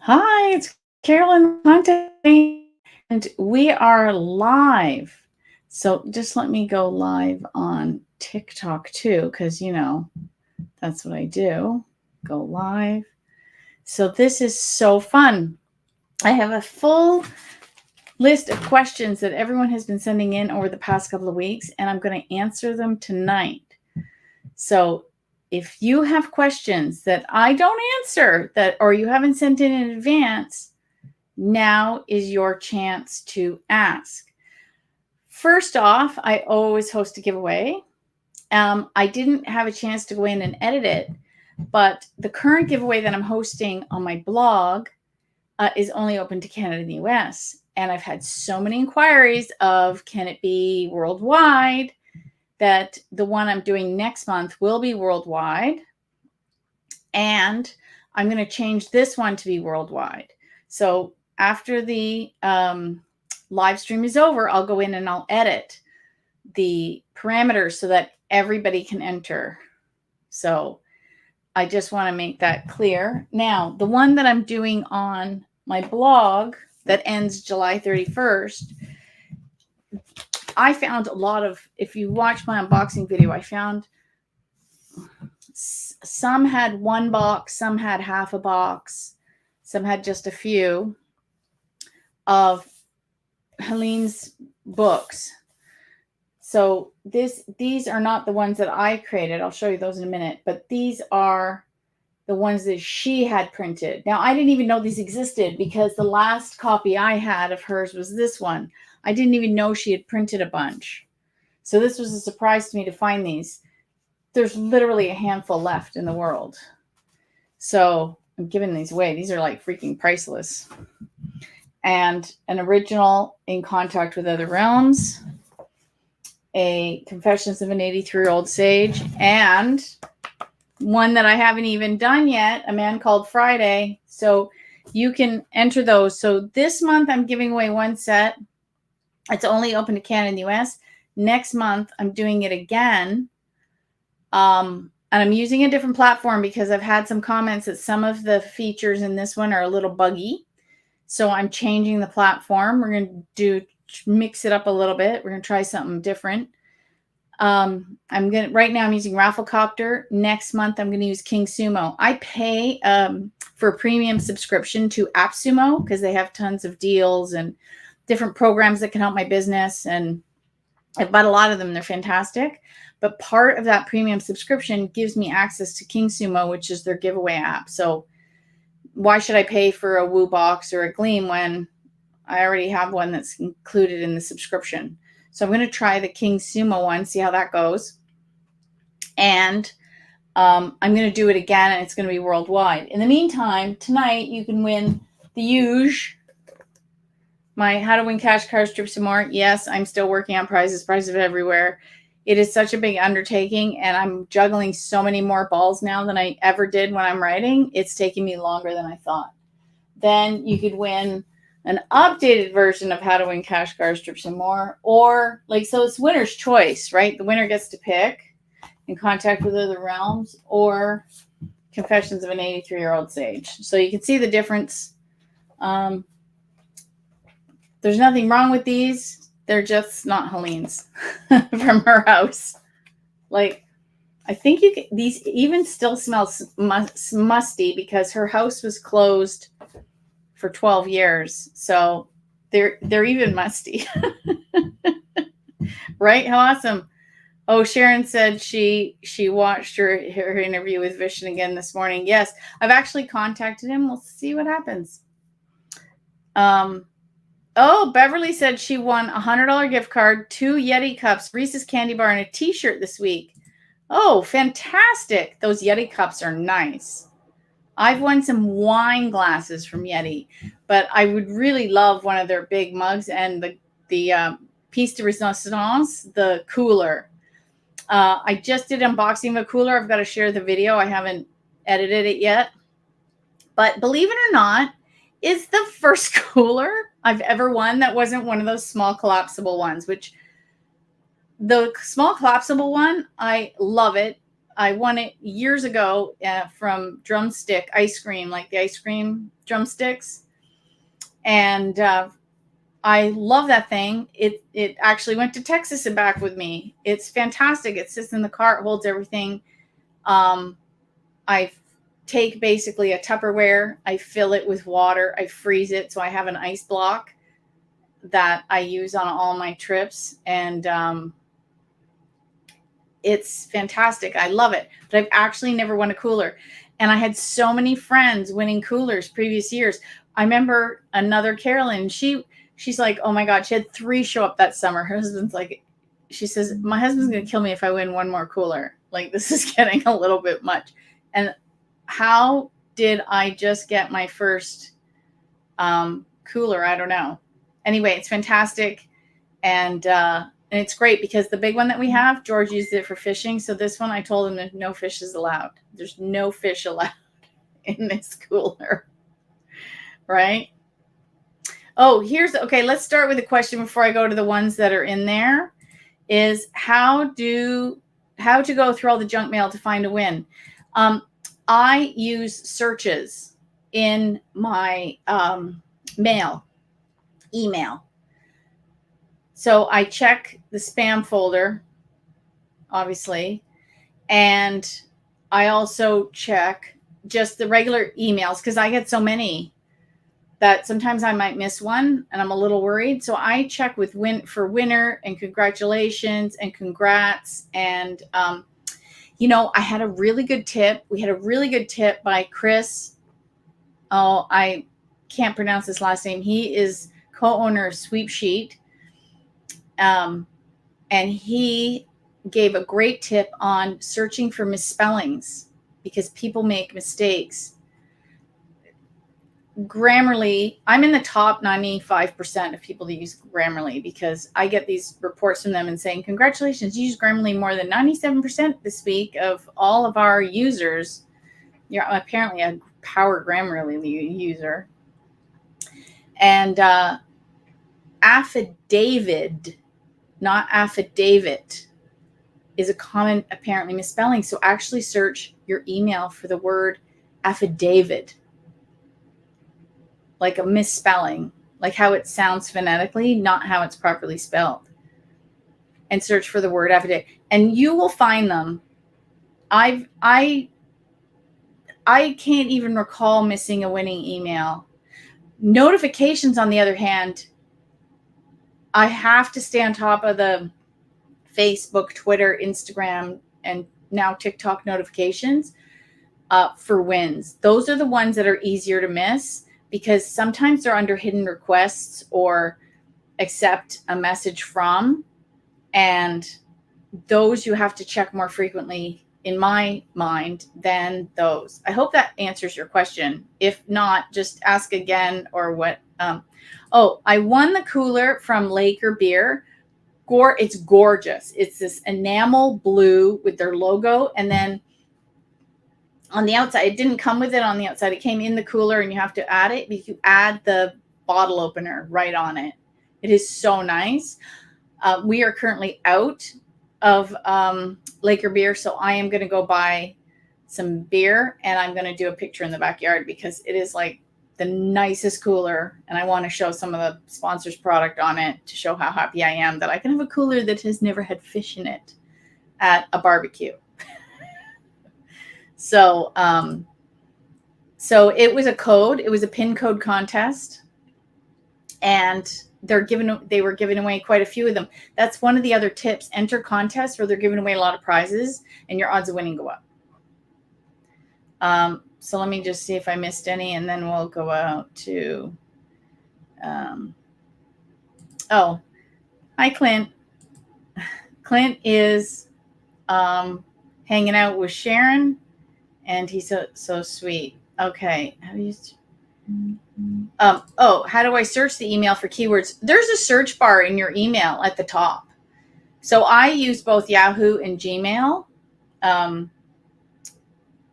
Hi, it's Carolyn Conte, and we are live. So just let me go live on TikTok too, because that's what I do. Go live. So this is so fun. I have a full list of questions that everyone has been sending in over the past couple of weeks, and I'm going to answer them tonight. So if you have questions that I don't answer or you haven't sent in advance, now is your chance to ask. First off, I always host a giveaway. I didn't have a chance to go in and edit it, but the current giveaway that I'm hosting on my blog is only open to Canada and the US. And I've had so many inquiries of can it be worldwide, that the one I'm doing next month will be worldwide. And I'm going to change this one to be worldwide. So after the live stream is over, I'll go in and I'll edit the parameters so that everybody can enter. So I just want to make that clear. Now, the one that I'm doing on my blog that ends July 31st, I found a lot of, if you watch my unboxing video, I found some had one box, some had half a box, some had just a few of Helene's books. So these are not the ones that I created. I'll show you those in a minute, but these are the ones that she had printed. Now, I didn't even know these existed because the last copy I had of hers was this one. I didn't even know she had printed a bunch. So this was a surprise to me to find these. There's literally a handful left in the world. So I'm giving these away. These are like freaking priceless. And an original, In Contact with Other Realms, a Confessions of an 83-Year-Old Sage, and one that I haven't even done yet, A Man Called Friday. So you can enter those. So this month I'm giving away one set. It's only open to Canada and the US. Next month I'm doing it again. And I'm using a different platform because I've had some comments that some of the features in this one are a little buggy. So I'm changing the platform. We're going to mix it up a little bit. We're going to try something different. Right now I'm using Rafflecopter. Next month I'm going to use King Sumo. I pay for a premium subscription to AppSumo because they have tons of deals and different programs that can help my business. And I've bought a lot of them. They're fantastic. But part of that premium subscription gives me access to King Sumo, which is their giveaway app. So why should I pay for a Woo box or a Gleam when I already have one that's included in the subscription? So I'm going to try the King Sumo one, see how that goes. And I'm going to do it again, and it's going to be worldwide. In the meantime, tonight you can win the huge, my How to Win Cash Cards, Trips, and More. Yes, I'm still working on prizes everywhere. It is such a big undertaking, and I'm juggling so many more balls now than I ever did when I'm writing. It's taking me longer than I thought. Then you could win an updated version of How to Win Cash Cards, Trips, and More. Or, so it's winner's choice, right? The winner gets to pick In Contact with Other Realms or Confessions of an 83-Year-Old Sage. So you can see the difference. There's nothing wrong with these. They're just not Helene's from her house. I think these even still smell musty because her house was closed for 12 years. So they're even musty. Right? How awesome. Oh, Sharon said she watched her interview with Vishen again this morning. Yes, I've actually contacted him. We'll see what happens. Oh, Beverly said she won a $100 gift card, 2 Yeti cups, Reese's candy bar, and a t-shirt this week. Oh, fantastic. Those Yeti cups are nice. I've won some wine glasses from Yeti, but I would really love one of their big mugs and the piece de resistance, the cooler. I just did unboxing of a cooler. I've got to share the video. I haven't edited it yet. But believe it or not, it's the first cooler I've ever won that wasn't one of those small collapsible ones, which the small collapsible one, I love it. I won it years ago from Drumstick ice cream, like the ice cream drumsticks. And I love that thing. It actually went to Texas and back with me. It's fantastic. It sits in the car. It holds everything. I take basically a Tupperware. I fill it with water. I freeze it. So I have an ice block that I use on all my trips. And it's fantastic. I love it. But I've actually never won a cooler. And I had so many friends winning coolers previous years. I remember another Carolyn, she's like, oh my God, she had 3 show up that summer. Her husband's like, she says, my husband's going to kill me if I win one more cooler. Like, this is getting a little bit much. And how did I just get my first cooler? I don't know. Anyway, it's fantastic. And it's great because the big one that we have, George used it for fishing. So this one, I told him that no fish is allowed. There's no fish allowed in this cooler. Right? Oh, okay. Let's start with a question before I go to the ones that are in there. Is how to go through all the junk mail to find a win. I use searches in my email. So I check the spam folder, obviously, and I also check just the regular emails because I get so many that sometimes I might miss one and I'm a little worried. So I check with for winner and congratulations and congrats. And, I had a really good tip. We had a really good tip by Chris. Oh, I can't pronounce his last name. He is co-owner of Sweepstakes. And he gave a great tip on searching for misspellings because people make mistakes. Grammarly, I'm in the top 95% of people that use Grammarly because I get these reports from them and saying, congratulations, you use Grammarly more than 97% this week of all of our users. You're apparently a power Grammarly user. And affidavit, not affidavit, is a common apparently misspelling. So actually search your email for the word affidavit. Like a misspelling, like how it sounds phonetically, not how it's properly spelled. And search for the word affidavit. And you will find them. I can't even recall missing a winning email. Notifications, on the other hand, I have to stay on top of the Facebook, Twitter, Instagram, and now TikTok notifications for wins. Those are the ones that are easier to miss because sometimes they're under hidden requests or accept a message from, and those you have to check more frequently in my mind than those. I hope that answers your question. If not, just ask again or what. I won the cooler from Laker Beer. It's gorgeous. It's this enamel blue with their logo. And then on the outside, it didn't come with it on the outside. It came in the cooler and you have to add it. But you add the bottle opener right on it. It is so nice. We are currently out of Laker Beer. So I am going to go buy some beer and I'm going to do a picture in the backyard because it is like the nicest cooler. And I want to show some of the sponsors' product on it to show how happy I am that I can have a cooler that has never had fish in it at a barbecue. So it was a code. It was a pin code contest. And they were giving away quite a few of them. That's one of the other tips. Enter contests where they're giving away a lot of prizes and your odds of winning go up. So let me just see if I missed any, and then we'll go out to, hi, Clint. Clint is hanging out with Sharon, and he's so sweet. Okay. How do I search the email for keywords? There's a search bar in your email at the top. So I use both Yahoo and Gmail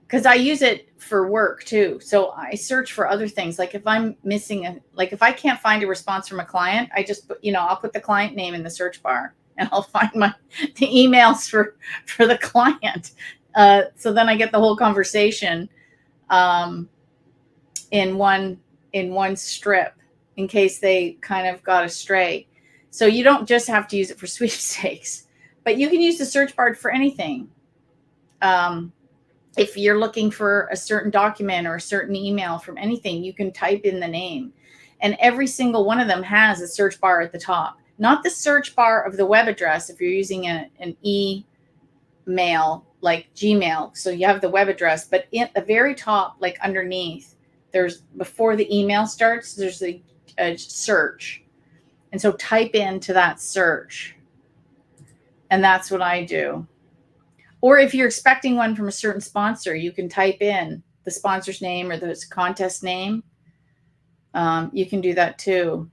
because I use it for work too. So I search for other things. Like if I'm missing if I can't find a response from a client, I just put, I'll put the client name in the search bar and I'll find the emails for the client. So then I get the whole conversation in one strip in case they kind of got astray. So you don't just have to use it for sweepstakes, but you can use the search bar for anything. If you're looking for a certain document or a certain email from anything, you can type in the name. And every single one of them has a search bar at the top. Not the search bar of the web address if you're using an email like Gmail. So you have the web address, but at the very top, like underneath, there's, before the email starts, there's a search. And so type into that search. And that's what I do. Or if you're expecting one from a certain sponsor, you can type in the sponsor's name or the contest name. You can do that too.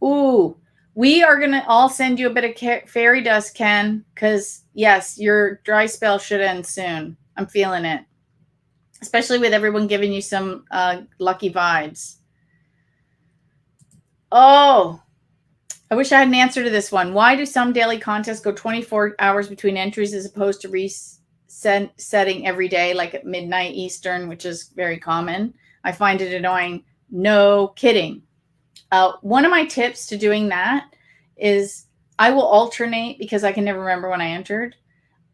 Ooh, we are going to all send you a bit of fairy dust, Ken, because yes, your dry spell should end soon. I'm feeling it, especially with everyone giving you some lucky vibes. Oh, I wish I had an answer to this one. Why do some daily contests go 24 hours between entries as opposed to resetting every day, like at midnight Eastern, which is very common? I find it annoying. No kidding. One of my tips to doing that is I will alternate, because I can never remember when I entered.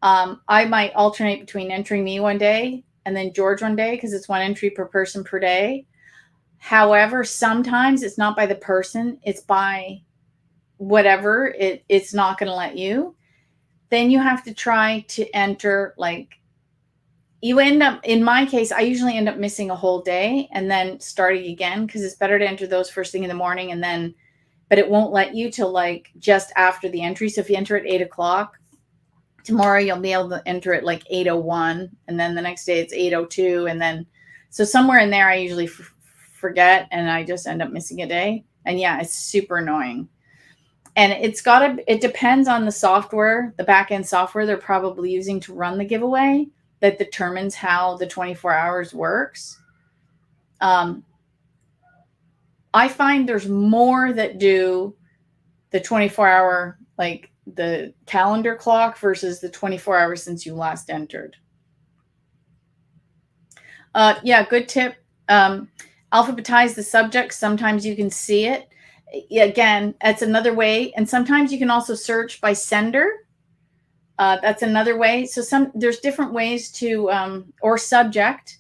I might alternate between entering me one day and then George one day, because it's one entry per person per day. However, sometimes it's not by the person, it's by whatever, it's not going to let you. Then you have to try to enter, like, you end up, in my case, I usually end up missing a whole day and then starting again, because it's better to enter those first thing in the morning, and then, but it won't let you till like just after the entry. So if you enter at 8 o'clock, tomorrow you'll be able to enter at like 8:01, and then the next day it's 8:02, and then, so somewhere in there I usually forget, and I just end up missing a day. And yeah, it's super annoying. And it depends on the software, the back-end software they're probably using to run the giveaway, that determines how the 24 hours works. I find there's more that do the 24-hour, like the calendar clock, versus the 24 hours since you last entered. Yeah, good tip. Alphabetize the subject. Sometimes you can see it. Again, that's another way. And sometimes you can also search by sender. That's another way. So there's different ways to, or subject.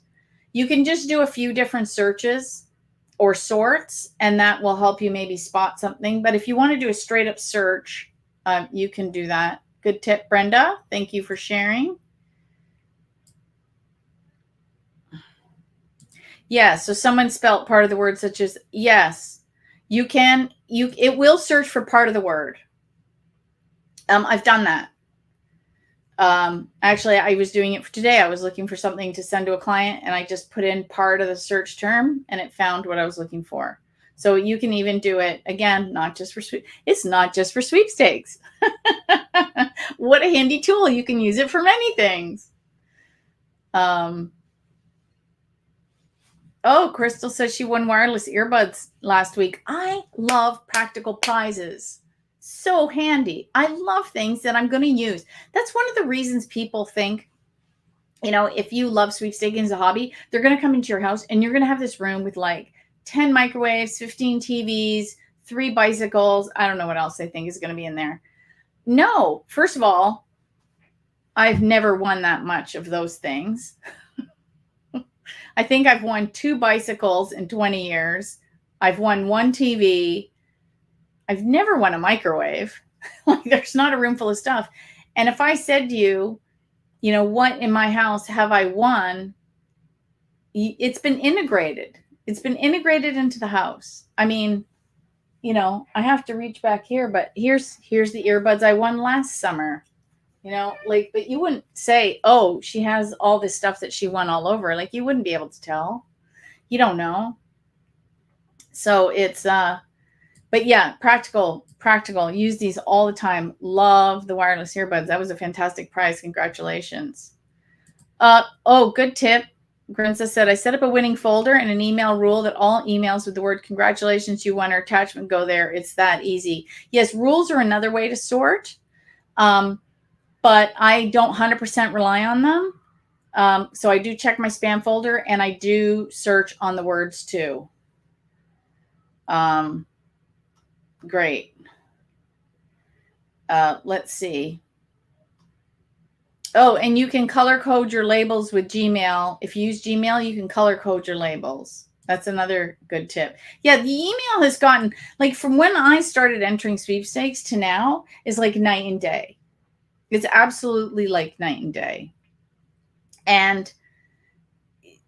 You can just do a few different searches or sorts, and that will help you maybe spot something. But if you want to do a straight up search, you can do that. Good tip, Brenda. Thank you for sharing. Yeah, so someone spelt part of the word, such as, yes, you can, it will search for part of the word. I've done that. Actually, I was doing it for today. I was looking for something to send to a client, and I just put in part of the search term, and it found what I was looking for. So you can even do it, again, not just for it's not just for sweepstakes. What a handy tool. You can use it for many things. Oh, Crystal says she won wireless earbuds last week. I love practical prizes. So handy. I love things that I'm going to use. That's one of the reasons people think, if you love sweepstaking as a hobby, they're going to come into your house and you're going to have this room with like 10 microwaves, 15 TVs, 3 bicycles. I don't know what else they think is going to be in there. No, first of all, I've never won that much of those things. I think I've won 2 bicycles in 20 years. I've won 1 TV. I've never won a microwave. Like, there's not a room full of stuff. And if I said to you, what in my house have I won? It's been integrated. It's been integrated into the house. I mean, I have to reach back here, but here's the earbuds I won last summer. But you wouldn't say, oh, she has all this stuff that she won all over. Like, you wouldn't be able to tell. You don't know. So it's, but yeah, practical. Use these all the time. Love the wireless earbuds. That was a fantastic prize. Congratulations. Oh, good tip. Grinza said, I set up a winning folder and an email rule that all emails with the word congratulations, you won, or attachment go there. It's that easy. Yes, rules are another way to sort. But I don't 100% rely on them. So I do check my spam folder, and I do search on the words too. Great. Let's see. Oh, and you can color code your labels with Gmail. If you use Gmail, you can color code your labels. That's another good tip. Yeah, the email has gotten, like, from when I started entering sweepstakes to now is like night and day. It's absolutely like night and day. And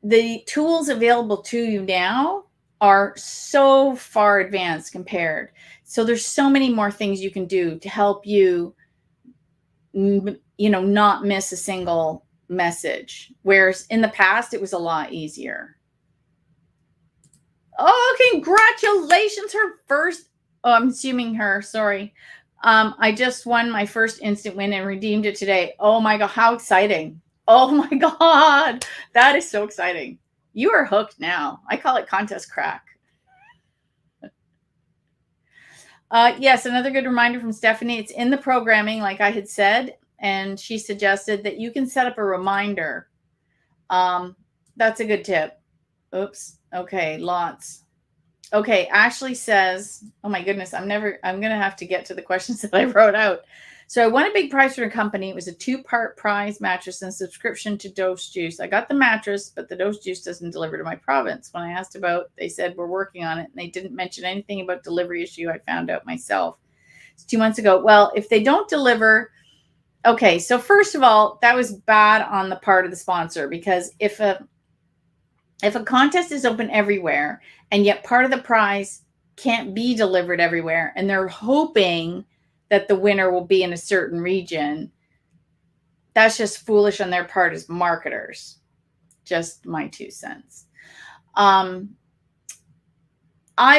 the tools available to you now are so far advanced compared. So there's so many more things you can do to help you, not miss a single message. Whereas in the past, it was a lot easier. Oh, congratulations. Her first, I'm assuming her, sorry. I just won my first instant win and redeemed it today. Oh my God, how exciting. Oh my God, that is so exciting. You are hooked now. I call it contest crack. Yes, another good reminder from Stephanie. It's in the programming, like I had said, and she suggested that you can set up a reminder. That's a good tip. Oops. Okay, lots. Okay, Ashley says, oh my goodness, I'm going to have to get to the questions that I wrote out. So I won a big prize from a company. It was a 2-part prize mattress and subscription to Dose Juice. I got the mattress, but the Dose Juice doesn't deliver to my province. When I asked about, they said we're working on it, and they didn't mention anything about delivery issue. I found out myself. It's 2 months ago. Well, if they don't deliver, okay, so first of all, that was bad on the part of the sponsor, because if a contest is open everywhere and yet part of the prize can't be delivered everywhere, and they're hoping that the winner will be in a certain region, that's just foolish on their part as marketers. Just my 2 cents. I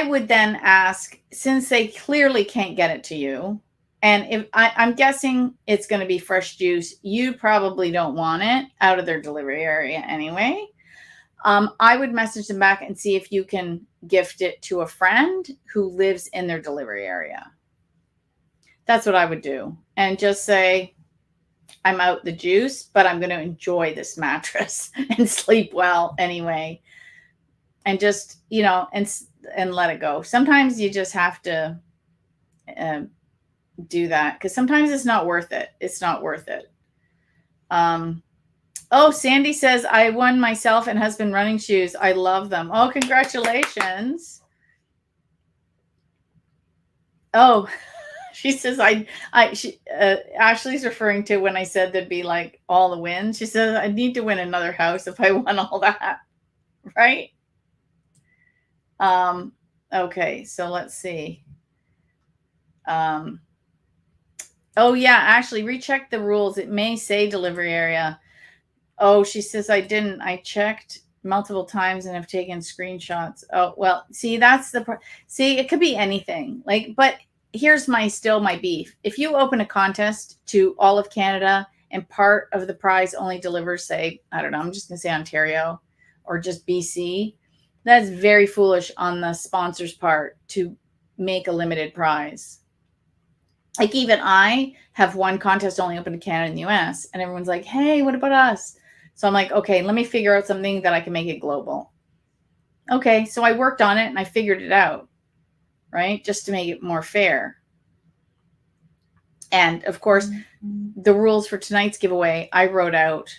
would then ask, since they clearly can't get it to you, and if I'm guessing it's going to be fresh juice, you probably don't want it out of their delivery area anyway. I would message them back and see if you can gift it to a friend who lives in their delivery area. That's what I would do. And just say, I'm out the juice, but I'm going to enjoy this mattress and sleep well anyway. And just, and let it go. Sometimes you just have to do that, because sometimes it's not worth it. It's not worth it. Oh, Sandy says, I won myself and husband running shoes. I love them. Oh, congratulations. Oh, she says, Ashley's referring to when I said there'd be like all the wins. She says, I need to win another house if I won all that. Right? Okay, so let's see. Oh yeah, Ashley, recheck the rules. It may say delivery area. Oh, she says, I didn't. I checked multiple times and have taken screenshots. Oh, well, see, that's see, it could be anything. But here's my beef. If you open a contest to all of Canada and part of the prize only delivers, say, I don't know, I'm just going to say Ontario or just BC, that's very foolish on the sponsor's part to make a limited prize. Like, even I have one contest only open to Canada and the US, and everyone's like, hey, what about us? So I'm like, okay, let me figure out something that I can make it global. Okay, so I worked on it and I figured it out, right? Just to make it more fair. And of course, the rules for tonight's giveaway, I wrote out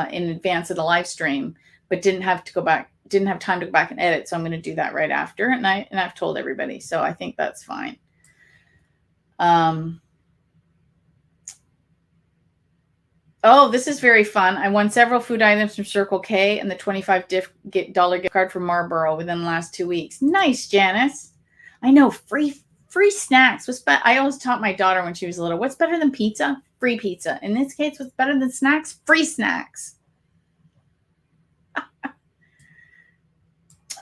in advance of the live stream, but didn't have time to go back and edit. So I'm going to do that right after. And I've told everybody. So I think that's fine. Oh, this is very fun. I won several food items from Circle K and the $25 gift card from Marlboro within the last 2 weeks. Nice, Janice. I know, free snacks. I always taught my daughter when she was little, what's better than pizza? Free pizza. In this case, what's better than snacks? Free snacks.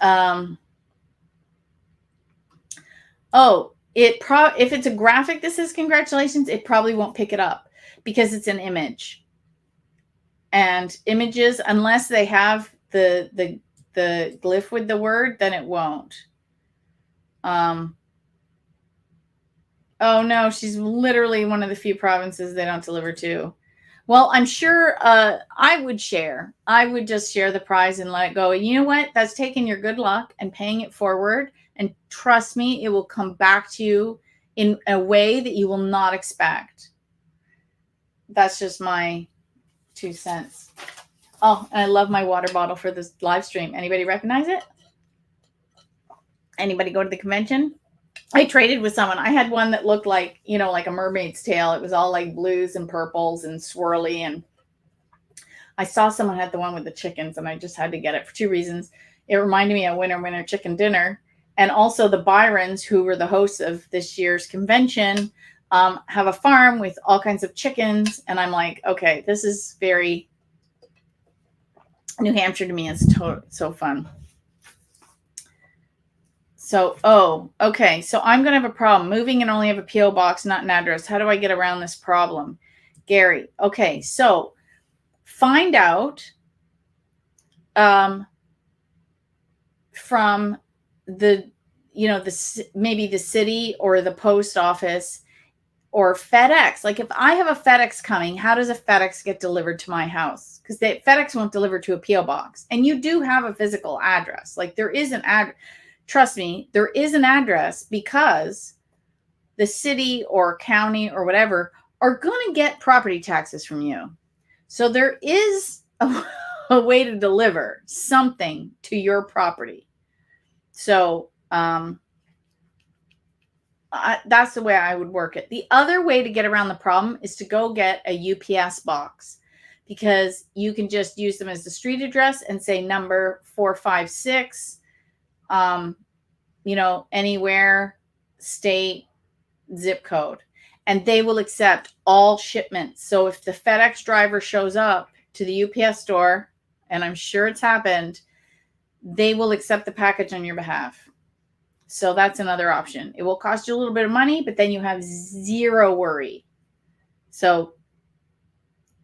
If it's a graphic that says congratulations, it probably won't pick it up because it's an image. And images, unless they have the glyph with the word, then it won't. Oh no, she's literally one of the few provinces they don't deliver to. Well, I'm sure I would share. I would just share the prize and let it go. You know what? That's taking your good luck and paying it forward. And trust me, it will come back to you in a way that you will not expect. That's just my 2 cents. Oh, and I love my water bottle for this live stream. Anybody recognize it? Anybody go to the convention? I traded with someone. I had one that looked like, like a mermaid's tail. It was all like blues and purples and swirly. And I saw someone had the one with the chickens, and I just had to get it for 2 reasons. It reminded me of Winter Chicken Dinner. And also the Byrons, who were the hosts of this year's convention, have a farm with all kinds of chickens. And I'm like, okay, this is very New Hampshire to me. It's so fun. So, okay. So I'm going to have a problem moving and only have a P.O. box, not an address. How do I get around this problem? Gary. Okay. So find out from maybe the city or the post office or FedEx. Like if I have a FedEx coming, how does a FedEx get delivered to my house? Because FedEx won't deliver to a P.O. box. And you do have a physical address. Like there is an address. Trust me, there is an address because the city or county or whatever are going to get property taxes from you. So there is a way to deliver something to your property. So that's the way I would work it. The other way to get around the problem is to go get a UPS box, because you can just use them as the street address and say number 456. Anywhere, state, zip code, and they will accept all shipments. So if the FedEx driver shows up to the UPS store, and I'm sure it's happened, they will accept the package on your behalf. So that's another option. It will cost you a little bit of money, but then you have zero worry. So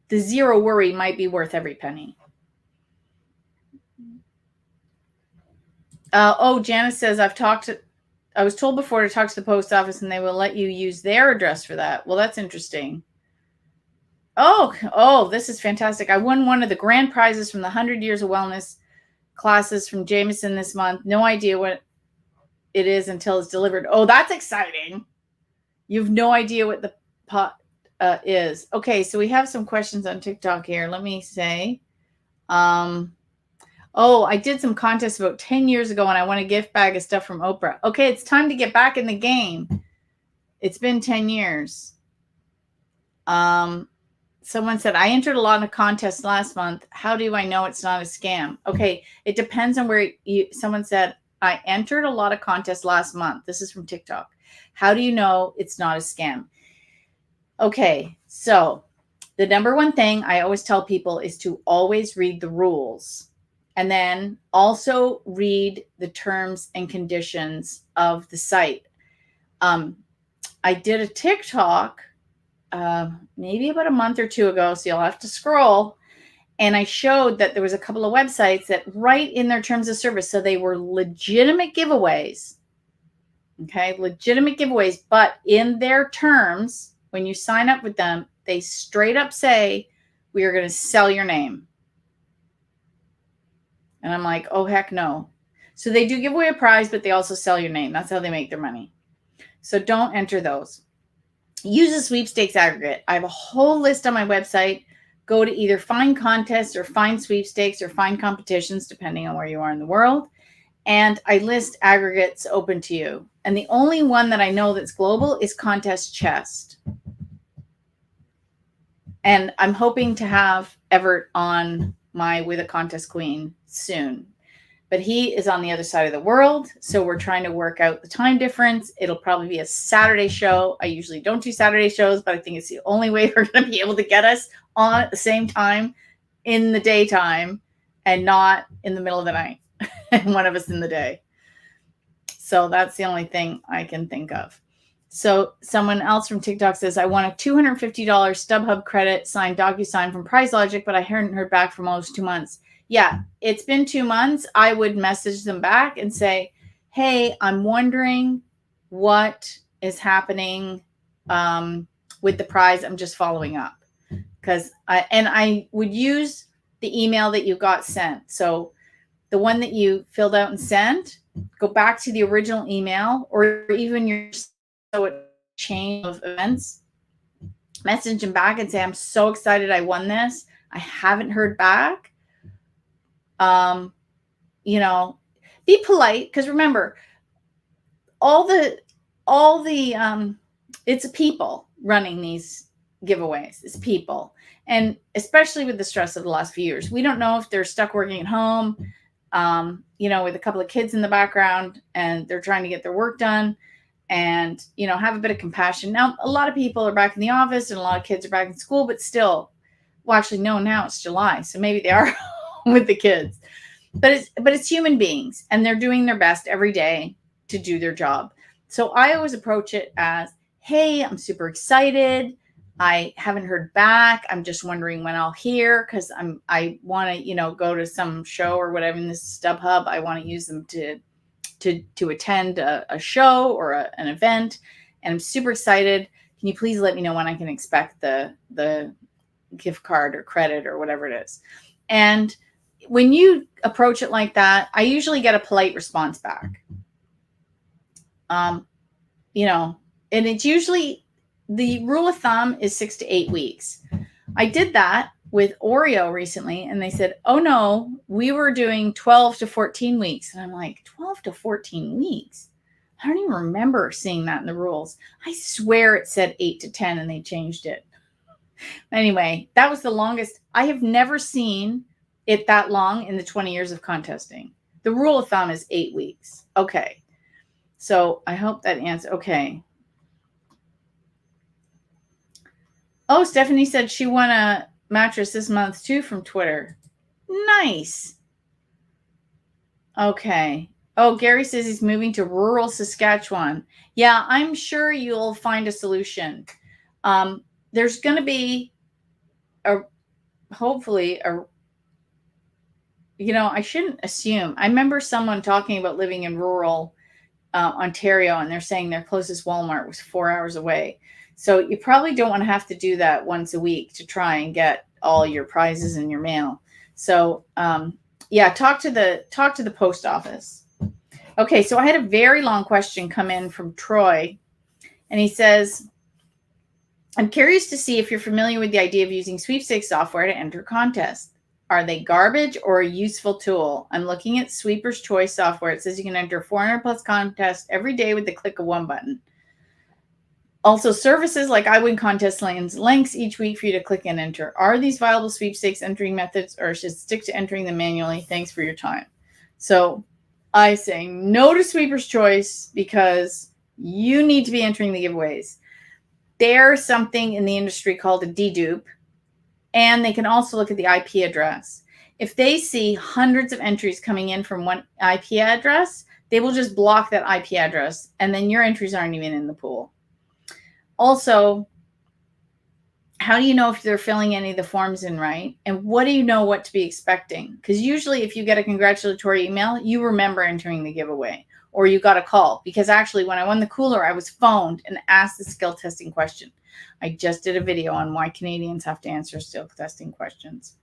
the zero worry might be worth every penny. Janice says, I was told before to talk to the post office and they will let you use their address for that. Well, that's interesting. Oh, this is fantastic. I won one of the grand prizes from the 100 Years of Wellness classes from Jameson this month. No idea what it is until it's delivered. Oh, that's exciting. You have no idea what the pot is. Okay, so we have some questions on TikTok here. Let me say. I did some contests about 10 years ago and I won a gift bag of stuff from Oprah. Okay, it's time to get back in the game. It's been 10 years. Someone said, I entered a lot of contests last month. How do I know it's not a scam? Okay, it depends on where someone said, I entered a lot of contests last month. This is from TikTok. How do you know it's not a scam? Okay, so the number one thing I always tell people is to always read the rules. And then also read the terms and conditions of the site. I did a TikTok maybe about a month or 2 ago, so you'll have to scroll. And I showed that there was a couple of websites that write in their terms of service. So they were legitimate giveaways. Okay, legitimate giveaways. But in their terms, when you sign up with them, they straight up say, we are going to sell your name. And I'm like, oh, heck no. So they do give away a prize, but they also sell your name. That's how they make their money. So don't enter those. Use a sweepstakes aggregate. I have a whole list on my website. Go to either find contests or find sweepstakes or find competitions, depending on where you are in the world. And I list aggregates open to you. And the only one that I know that's global is Contest Chest. And I'm hoping to have Everett on my With a Contest Queen soon. But he is on the other side of the world, so we're trying to work out the time difference. It'll probably be a Saturday show. I usually don't do Saturday shows, but I think it's the only way we're going to be able to get us on at the same time in the daytime and not in the middle of the night and one of us in the day. So that's the only thing I can think of. So someone else from TikTok says, I won a $250 StubHub credit signed DocuSign from PrizeLogic, but I hadn't heard back for almost 2 months. Yeah, it's been 2 months. I would message them back and say, hey, I'm wondering what is happening with the prize. I'm just following up. because I would use the email that you got sent. So the one that you filled out and sent, go back to the original email, or even your chain of events, message them back and say, I'm so excited I won this. I haven't heard back. You know, be polite, because remember, all the it's people running these giveaways. It's people. And especially with the stress of the last few years, we don't know if they're stuck working at home, with a couple of kids in the background, and they're trying to get their work done, and, have a bit of compassion. Now, a lot of people are back in the office and a lot of kids are back in school, but still, well, actually, no, now it's July. So maybe they are with the kids, but it's human beings, and they're doing their best every day to do their job. So I always approach it as, hey, I'm super excited. I haven't heard back. I'm just wondering when I'll hear, because I want to, go to some show or whatever in this StubHub. I want to use them to attend a show or an event, and I'm super excited. Can you please let me know when I can expect the gift card or credit or whatever it is? And when you approach it like that, I usually get a polite response back. And it's usually, the rule of thumb is 6 to 8 weeks. I did that with Oreo recently, and they said, oh no, we were doing 12 to 14 weeks. And I'm like, 12 to 14 weeks? I don't even remember seeing that in the rules. I swear it said 8 to 10 and they changed it. Anyway, that was the longest. I have never seen it that long in the 20 years of contesting. The rule of thumb is 8 weeks. Okay. So I hope that answers. Okay. Oh, Stephanie said she won a mattress this month too from Twitter. Nice. Okay. Oh, Gary says he's moving to rural Saskatchewan. Yeah, I'm sure you'll find a solution. There's going to be hopefully I shouldn't assume. I remember someone talking about living in rural Ontario, and they're saying their closest Walmart was 4 hours away. So you probably don't want to have to do that once a week to try and get all your prizes in your mail. So talk to the post office. Okay, so I had a very long question come in from Troy, and he says, I'm curious to see if you're familiar with the idea of using sweepstakes software to enter contests. Are they garbage or a useful tool? I'm looking at Sweeper's Choice software. It says you can enter 400 plus contests every day with the click of one button. Also, services like I Win Contest lands links each week for you to click and enter. Are these viable sweepstakes entering methods, or should stick to entering them manually? Thanks for your time. So I say no to Sweeper's Choice, because you need to be entering the giveaways. There's something in the industry called a dedupe, and they can also look at the IP address. If they see hundreds of entries coming in from one IP address, they will just block that IP address, and then your entries aren't even in the pool. Also, how do you know if they're filling any of the forms in right? And what do you know what to be expecting? Because usually if you get a congratulatory email, you remember entering the giveaway, or you got a call. Because actually, when I won the cooler, I was phoned and asked the skill testing question. I just did a video on why Canadians have to answer skill testing questions.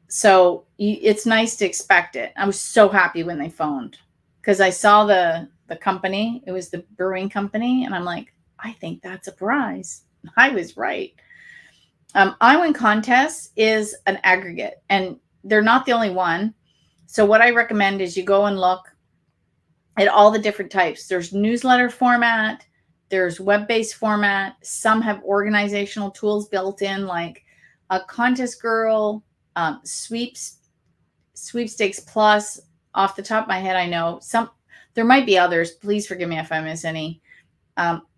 So it's nice to expect it. I was so happy when they phoned, because I saw the company. It was the brewing company. And I'm like, I think that's a prize. I was right. I Win Contests is an aggregate, and they're not the only one. So what I recommend is you go and look at all the different types. There's newsletter format. There's web-based format. Some have organizational tools built in, like a Contest Girl, Sweepstakes Plus. Off the top of my head, I know some. There might be others. Please forgive me if I miss any.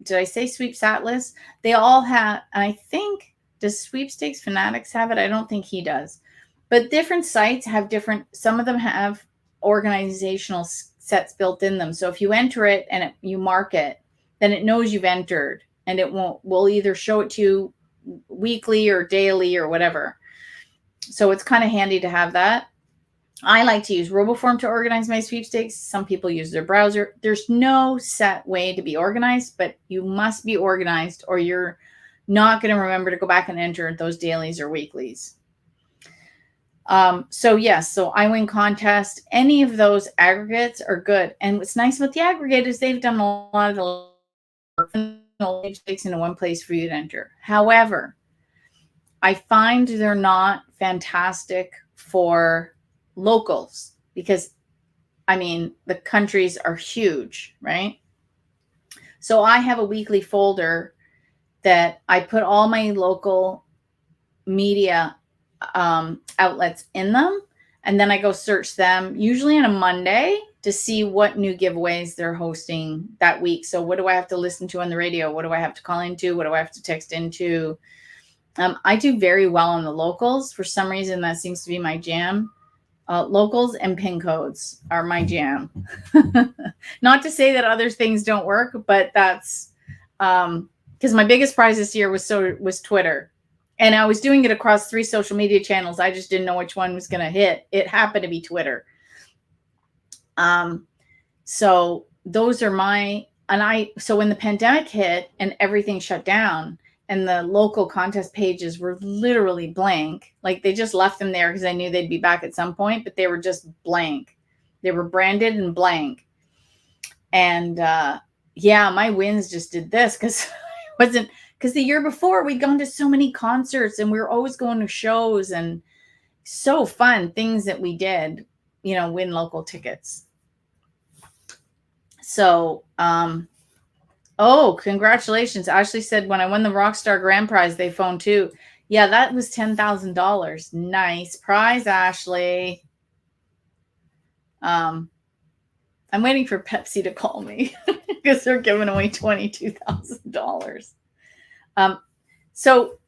Did I say Sweeps Atlas? They all have, and I think, does Sweepstakes Fanatics have it? I don't think he does. But different sites have different, some of them have organizational sets built in them. So if you enter it and you mark it, then it knows you've entered, and it will either show it to you weekly or daily or whatever. So it's kind of handy to have that. I like to use RoboForm to organize my sweepstakes. Some people use their browser. There's no set way to be organized, but you must be organized, or you're not going to remember to go back and enter those dailies or weeklies. So yes, so I win contest. Any of those aggregates are good. And what's nice about the aggregate is they've done a lot of the sweepstakes into one place for you to enter. However, I find they're not fantastic for locals because, I mean, the countries are huge, right? So I have a weekly folder that I put all my local media outlets in them, and then I go search them usually on a Monday to see what new giveaways they're hosting that week. So what do I have to listen to on the radio? What do I have to call into? What do I have to text into? I do very well on the locals. For some reason, that seems to be my jam. Locals and pin codes are my jam. Not to say that other things don't work, but that's because my biggest prize this year was Twitter. And I was doing it across 3 social media channels. I just didn't know which one was going to hit. It happened to be Twitter. So those are so when the pandemic hit and everything shut down and the local contest pages were literally blank, like they just left them there because I knew they'd be back at some point, but they were just blank. They were branded and blank. And yeah, my wins just did this because because the year before we'd gone to so many concerts and we were always going to shows and so fun things that we did, win local tickets. So, oh, congratulations. Ashley said when I won the Rockstar Grand Prize, they phoned too. Yeah, that was $10,000. Nice prize, Ashley. I'm waiting for Pepsi to call me because they're giving away $22,000. So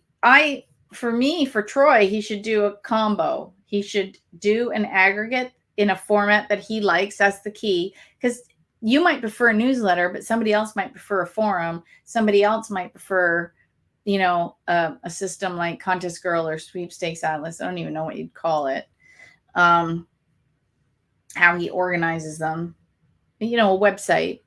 for Troy, he should do a combo. He should do an aggregate in a format that he likes. That's the key, because you might prefer a newsletter, but somebody else might prefer a forum. Somebody else might prefer, a system like Contest Girl or Sweepstakes Atlas. I don't even know what you'd call it. How he organizes them, a website.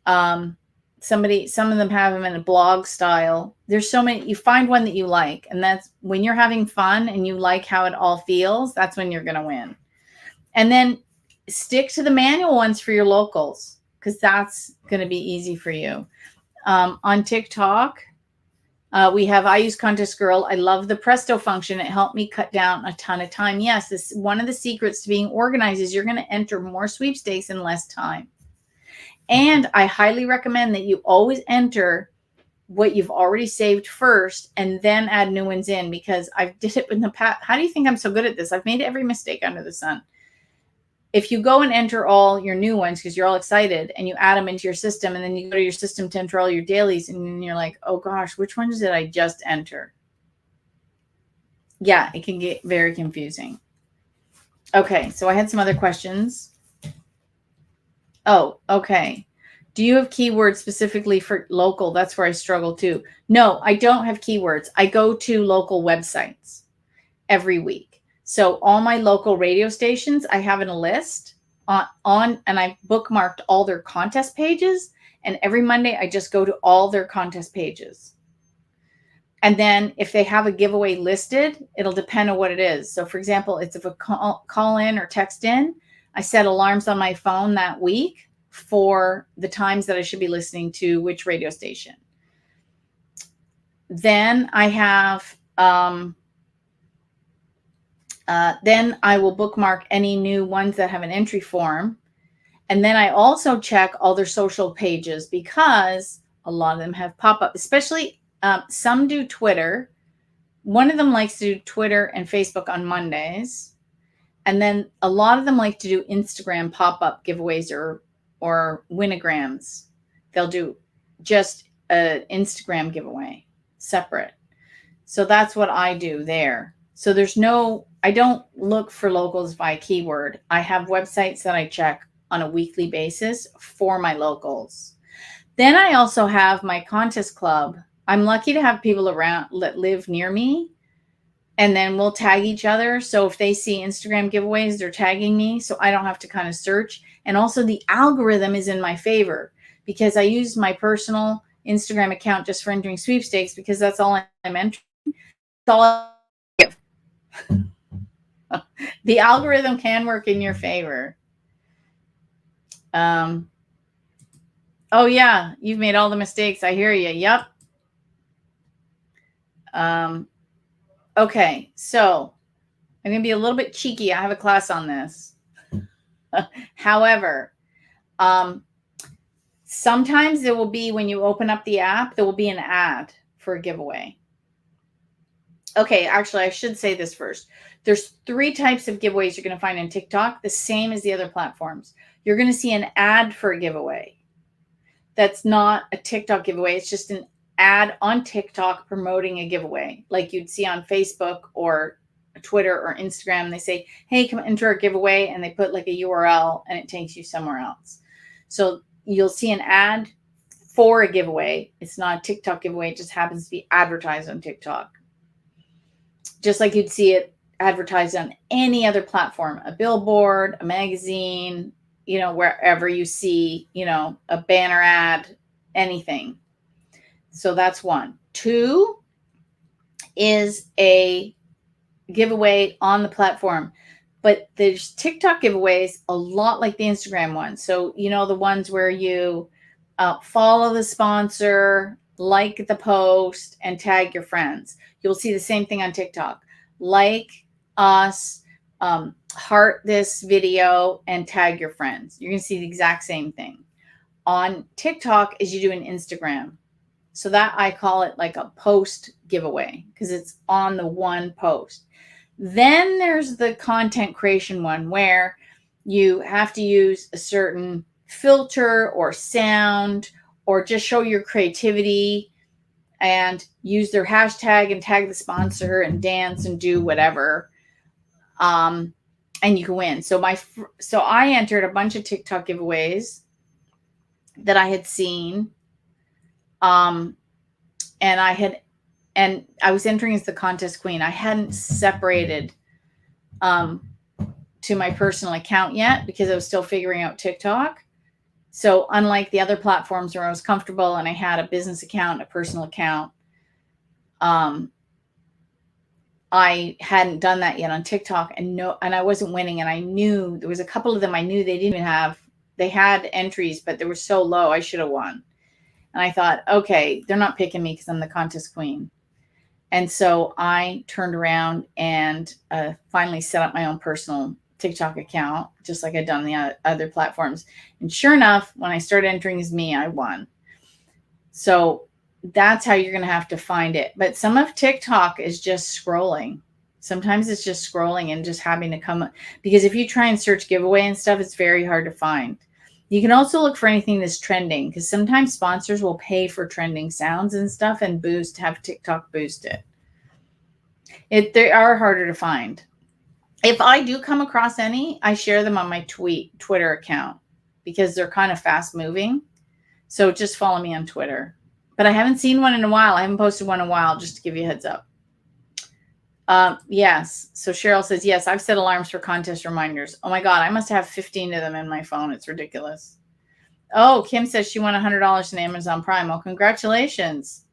Some of them have them in a blog style. There's so many. You find one that you like, and that's when you're having fun and you like how it all feels. That's when you're going to win. And then stick to the manual ones for your locals, because that's going to be easy for you. On TikTok, I use Contest Girl. I love the Presto function. It helped me cut down a ton of time. Yes, this one of the secrets to being organized is you're going to enter more sweepstakes in less time. And I highly recommend that you always enter what you've already saved first and then add new ones in, because I've did it in the past. How do you think I'm so good at this? I've made every mistake under the sun. If you go and enter all your new ones because you're all excited and you add them into your system, and then you go to your system to enter all your dailies, and then you're like, oh gosh, which ones did I just enter? Yeah, it can get very confusing. Okay, so I had some other questions. Oh, okay. Do you have keywords specifically for local? That's where I struggle too. No, I don't have keywords. I go to local websites every week. So all my local radio stations, I have in a list on and I've bookmarked all their contest pages. And every Monday, I just go to all their contest pages. And then if they have a giveaway listed, it'll depend on what it is. So for example, if a call in or text in, I set alarms on my phone that week for the times that I should be listening to which radio station. Then I have, then I will bookmark any new ones that have an entry form. And then I also check all their social pages, because a lot of them have pop-up, especially some do Twitter. One of them likes to do Twitter and Facebook on Mondays. And then a lot of them like to do Instagram pop-up giveaways or winograms. They'll do just an Instagram giveaway separate. So that's what I do there. So I don't look for locals by keyword. I have websites that I check on a weekly basis for my locals. Then I also have my contest club. I'm lucky to have people around that live near me, and then we'll tag each other. So if they see Instagram giveaways, they're tagging me, so I don't have to kind of search. And also the algorithm is in my favor, because I use my personal Instagram account just for entering sweepstakes because that's all I'm entering. That's all I give. The algorithm can work in your favor. Oh yeah, you've made all the mistakes. I hear you. Yep. Okay, so I'm going to be a little bit cheeky. I have a class on this. However, sometimes there will be, when you open up the app, there will be an ad for a giveaway. Okay, actually, I should say this first. There's 3 types of giveaways you're going to find in TikTok, the same as the other platforms. You're going to see an ad for a giveaway. That's not a TikTok giveaway. It's just an ad on TikTok promoting a giveaway, like you'd see on Facebook or Twitter or Instagram. They say, hey, come enter our giveaway, and they put like a URL and it takes you somewhere else. So you'll see an ad for a giveaway. It's not a TikTok giveaway. It just happens to be advertised on TikTok. Just like you'd see it advertised on any other platform, a billboard, a magazine, wherever you see, a banner ad, anything. So that's 1. 2 is a giveaway on the platform. But there's TikTok giveaways a lot like the Instagram ones. So, the ones where you follow the sponsor, like the post, and tag your friends. You'll see the same thing on TikTok. Like us, heart this video, and tag your friends. You're going to see the exact same thing on TikTok as you do in Instagram. So that I call it like a post giveaway because it's on the one post. Then there's the content creation one where you have to use a certain filter or sound or just show your creativity and use their hashtag and tag the sponsor and dance and do whatever. And you can win. So I entered a bunch of TikTok giveaways that I had seen. And I was entering as the contest queen. I hadn't separated to my personal account yet because I was still figuring out TikTok. So unlike the other platforms where I was comfortable and I had a business account, a personal account, I hadn't done that yet on TikTok, and I wasn't winning. And I knew there was a couple of them I knew they didn't even have. They had entries, but they were so low I should have won. And I thought, okay, they're not picking me because I'm the contest queen. And so I turned around and finally set up my own personal TikTok account, just like I'd done the other platforms. And sure enough, when I started entering as me, I won. So that's how you're going to have to find it. But some of TikTok is just scrolling. Sometimes it's just scrolling and just having to come, because if you try and search giveaway and stuff, it's very hard to find. You can also look for anything that's trending, because sometimes sponsors will pay for trending sounds and stuff and have TikTok boost it. They are harder to find. If I do come across any, I share them on my Twitter account because they're kind of fast moving. So just follow me on Twitter. But I haven't seen one in a while. I haven't posted one in a while, just to give you a heads up. Yes. So Cheryl says, yes, I've set alarms for contest reminders. Oh my God, I must have 15 of them in my phone. It's ridiculous. Oh, Kim says she won $100 in Amazon Prime. Well, congratulations.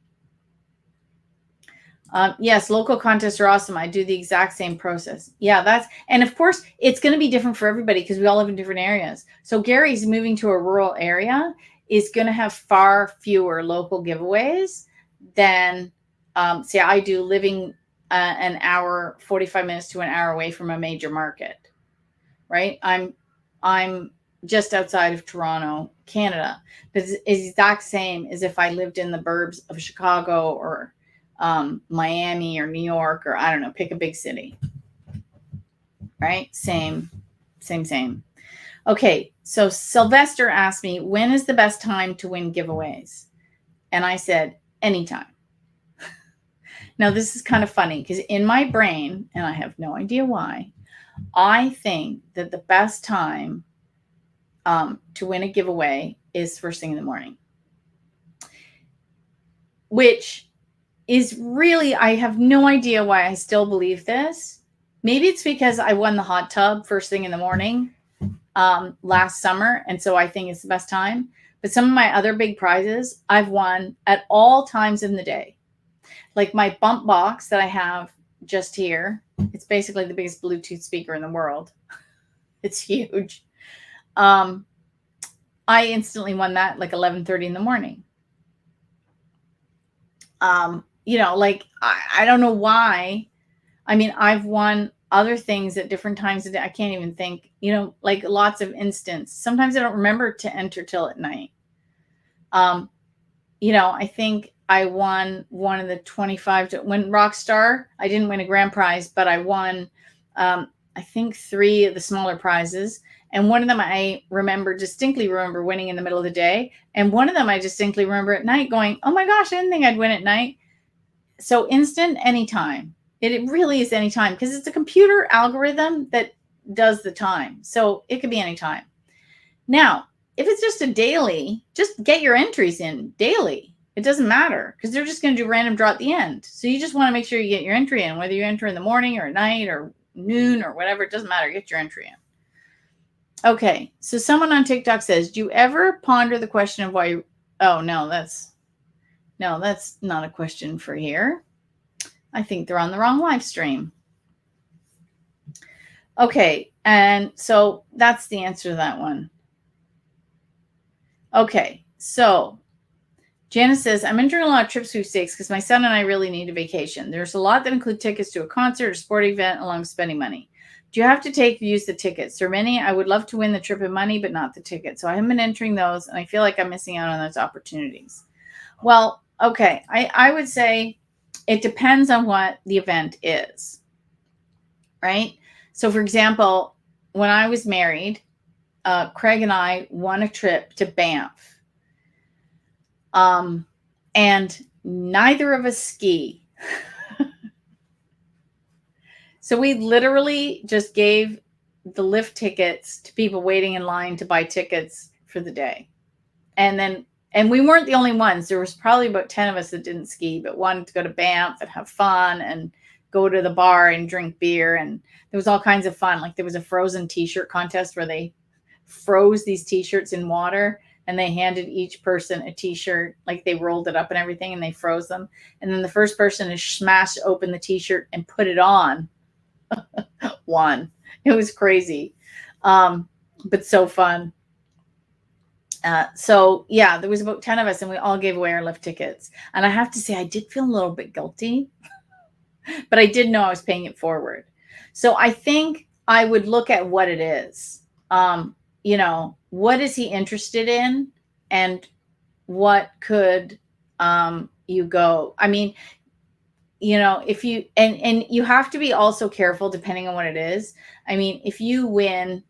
Yes, local contests are awesome. I do the exact same process. Yeah, and of course, it's going to be different for everybody because we all live in different areas. So Gary's moving to a rural area is going to have far fewer local giveaways than, say, I do living an hour, 45 minutes to an hour away from a major market, right? I'm just outside of Toronto, Canada. But it's the exact same as if I lived in the burbs of Chicago or Miami or New York, or I don't know, pick a big city, right? Same. Okay, so Sylvester asked me, when is the best time to win giveaways? And I said, anytime. Now, this is kind of funny because in my brain, and I have no idea why, I think that the best time to win a giveaway is first thing in the morning, which is really, I have no idea why I still believe this. Maybe it's because I won the hot tub first thing in the morning last summer, and so I think it's the best time. But some of my other big prizes I've won at all times in the day. Like my bump box that I have just here. It's basically the biggest Bluetooth speaker in the world. It's huge. I instantly won that like 11:30 in the morning. Like I don't know why. I mean, I've won other things at different times of the day. I can't even think, like lots of instants. Sometimes I don't remember to enter till at night. I think I won one of the 25 to when Rockstar. I didn't win a grand prize, but I won, I think 3 of the smaller prizes. And one of them I distinctly remember winning in the middle of the day. And one of them I distinctly remember at night going, oh my gosh, I didn't think I'd win at night. So instant, anytime. It really is anytime because it's a computer algorithm that does the time. So it could be anytime. Now, if it's just a daily, just get your entries in daily. It doesn't matter because they're just going to do random draw at the end. So you just want to make sure you get your entry in, whether you enter in the morning or at night or noon or whatever. It doesn't matter. Get your entry in. Okay. So someone on TikTok says, do you ever ponder the question of why you... Oh, no, that's not a question for here. I think they're on the wrong live stream. Okay. And so that's the answer to that one. Okay. So Janice says, I'm entering a lot of trip sweepstakes because my son and I really need a vacation. There's a lot that include tickets to a concert or sporting event along with spending money. Do you have to use the tickets? There are many. I would love to win the trip and money, but not the ticket. So I haven't been entering those, and I feel like I'm missing out on those opportunities. Well, okay. I would say it depends on what the event is, right? So, for example, when I was married, Craig and I won a trip to Banff. And neither of us ski. So we literally just gave the lift tickets to people waiting in line to buy tickets for the day. And we weren't the only ones. There was probably about 10 of us that didn't ski, but wanted to go to Banff and have fun and go to the bar and drink beer. And there was all kinds of fun. Like there was a frozen t-shirt contest where they froze these t-shirts in water. And they handed each person a t-shirt, like they rolled it up and everything, and they froze them. And then the first person to smash open the t-shirt and put it on won. It was crazy, but so fun. So yeah, there was about 10 of us, and we all gave away our lift tickets. And I have to say, I did feel a little bit guilty, but I did know I was paying it forward. So I think I would look at what it is. What is he interested in and what could you go? I mean, if you, and you have to be also careful depending on what it is. I mean, if you win,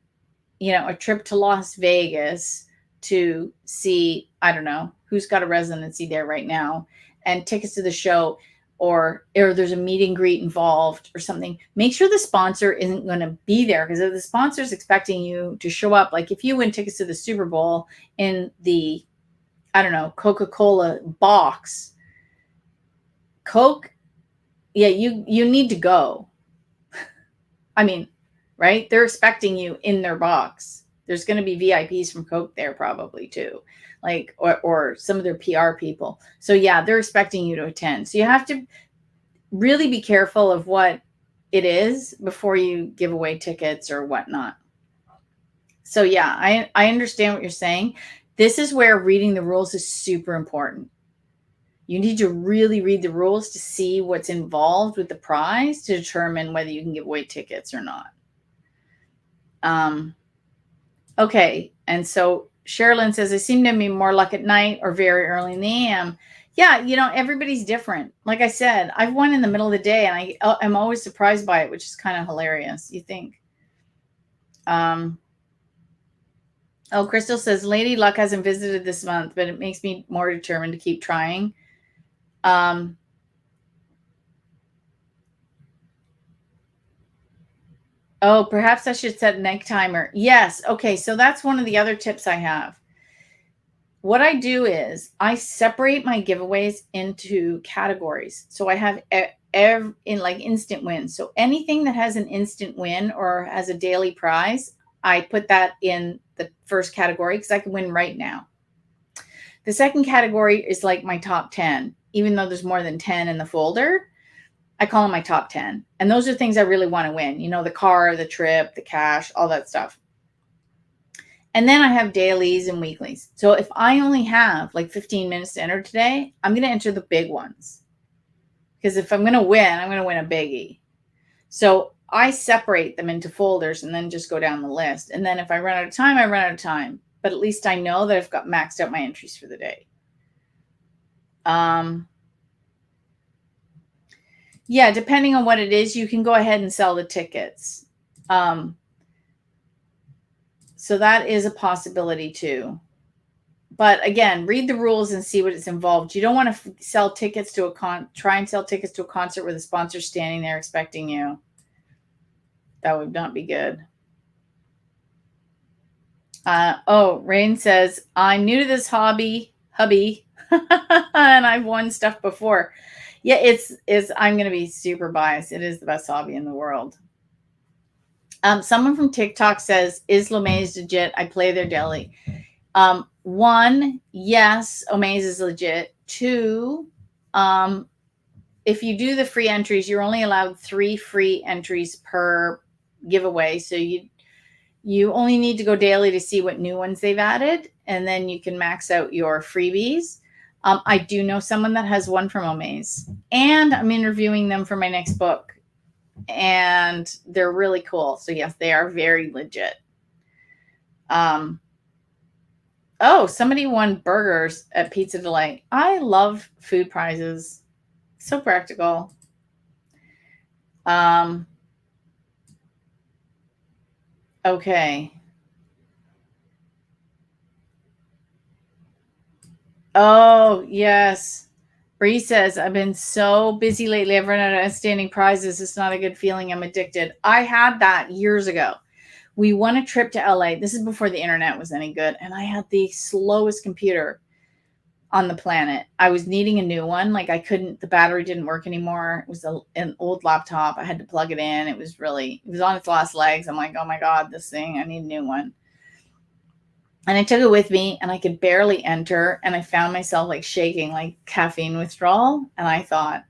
a trip to Las Vegas to see, I don't know, who's got a residency there right now and tickets to the show, or there's a meet and greet involved or something, make sure the sponsor isn't going to be there. Because if the sponsor is expecting you to show up, like if you win tickets to the Super Bowl in the, I don't know, Coca-Cola box, Coke, yeah, you need to go. I mean, right? They're expecting you in their box. There's going to be VIPs from Coke there probably too. Like, or some of their PR people. So yeah, they're expecting you to attend. So you have to really be careful of what it is before you give away tickets or whatnot. So yeah, I understand what you're saying. This is where reading the rules is super important. You need to really read the rules to see what's involved with the prize to determine whether you can give away tickets or not. Okay. And so Sherilyn says, I seem to be more luck at night or very early in the AM. Yeah, everybody's different. Like I said, I've won in the middle of the day, and I'm always surprised by it, which is kind of hilarious, you think. Crystal says, Lady Luck hasn't visited this month, but it makes me more determined to keep trying. Perhaps I should set a night timer. Yes. Okay. So that's one of the other tips I have. What I do is I separate my giveaways into categories. So I have in like instant wins. So anything that has an instant win or has a daily prize, I put that in the first category because I can win right now. The second category is like my top 10, even though there's more than 10 in the folder. I call them my top 10. And those are things I really want to win. You know, the car, the trip, the cash, all that stuff. And then I have dailies and weeklies. So if I only have like 15 minutes to enter today, I'm going to enter the big ones. Because if I'm going to win, I'm going to win a biggie. So I separate them into folders and then just go down the list. And then if I run out of time, I run out of time. But at least I know that I've got maxed out my entries for the day. Yeah, depending on what it is, you can go ahead and sell the tickets. So that is a possibility too. But again, read the rules and see what it's involved. You don't want to sell tickets to try and sell tickets to a concert with a sponsor standing there expecting you. That would not be good. Rain says, I'm new to this hubby, and I've won stuff before. Yeah, I'm going to be super biased. It is the best hobby in the world. Someone from TikTok says, is Lomaze legit? I play their daily. 1, yes, Omaze is legit. 2, if you do the free entries, you're only allowed 3 free entries per giveaway. So you only need to go daily to see what new ones they've added, and then you can max out your freebies. I do know someone that has one from Omaze, and I'm interviewing them for my next book, and they're really cool. So yes, they are very legit. Somebody won burgers at Pizza Delight. I love food prizes. So practical. Okay. Oh, yes. Bree says, I've been so busy lately. I've run out of outstanding prizes. It's not a good feeling. I'm addicted. I had that years ago. We won a trip to LA. This is before the internet was any good. And I had the slowest computer on the planet. I was needing a new one. Like the battery didn't work anymore. It was an old laptop. I had to plug it in. It was on its last legs. I'm like, oh my God, this thing, I need a new one. And I took it with me and I could barely enter. And I found myself like shaking, like caffeine withdrawal. And I thought,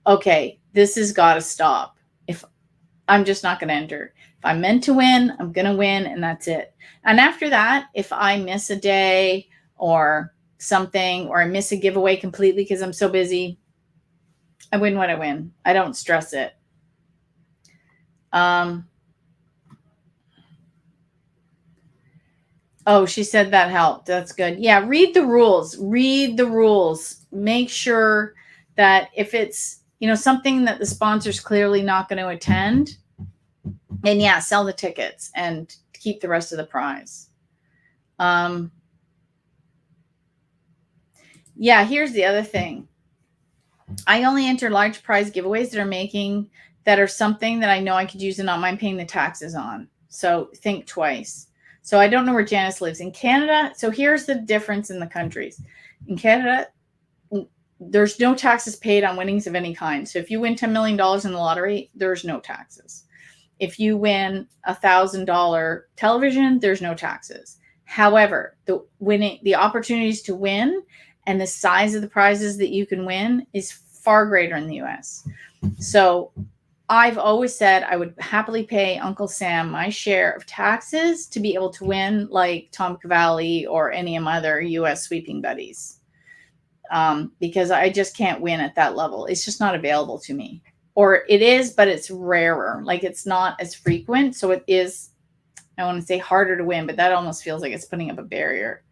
okay, this has got to stop. If I'm just not going to enter. If I'm meant to win, I'm going to win. And that's it. And after that, if I miss a day or something, or I miss a giveaway completely because I'm so busy, I win what I win. I don't stress it. She said that helped. That's good. Yeah, read the rules. Make sure that if it's, something that the sponsor's clearly not going to attend, then yeah, sell the tickets and keep the rest of the prize. Yeah, here's the other thing. I only enter large prize giveaways that are something that I know I could use and not mind paying the taxes on. So think twice. So I don't know where Janice lives in Canada. So here's the difference in the countries. In Canada, there's no taxes paid on winnings of any kind. So if you win $10 million in the lottery, there's no taxes. If you win $1,000 television, there's no taxes. However, the opportunities to win and the size of the prizes that you can win is far greater in the US. So I've always said I would happily pay Uncle Sam my share of taxes to be able to win like Tom Cavalli or any of my other US sweeping buddies. Because I just can't win at that level. It's just not available to me. Or it is, but it's rarer. Like it's not as frequent. So it is, I want to say harder to win, but that almost feels like it's putting up a barrier.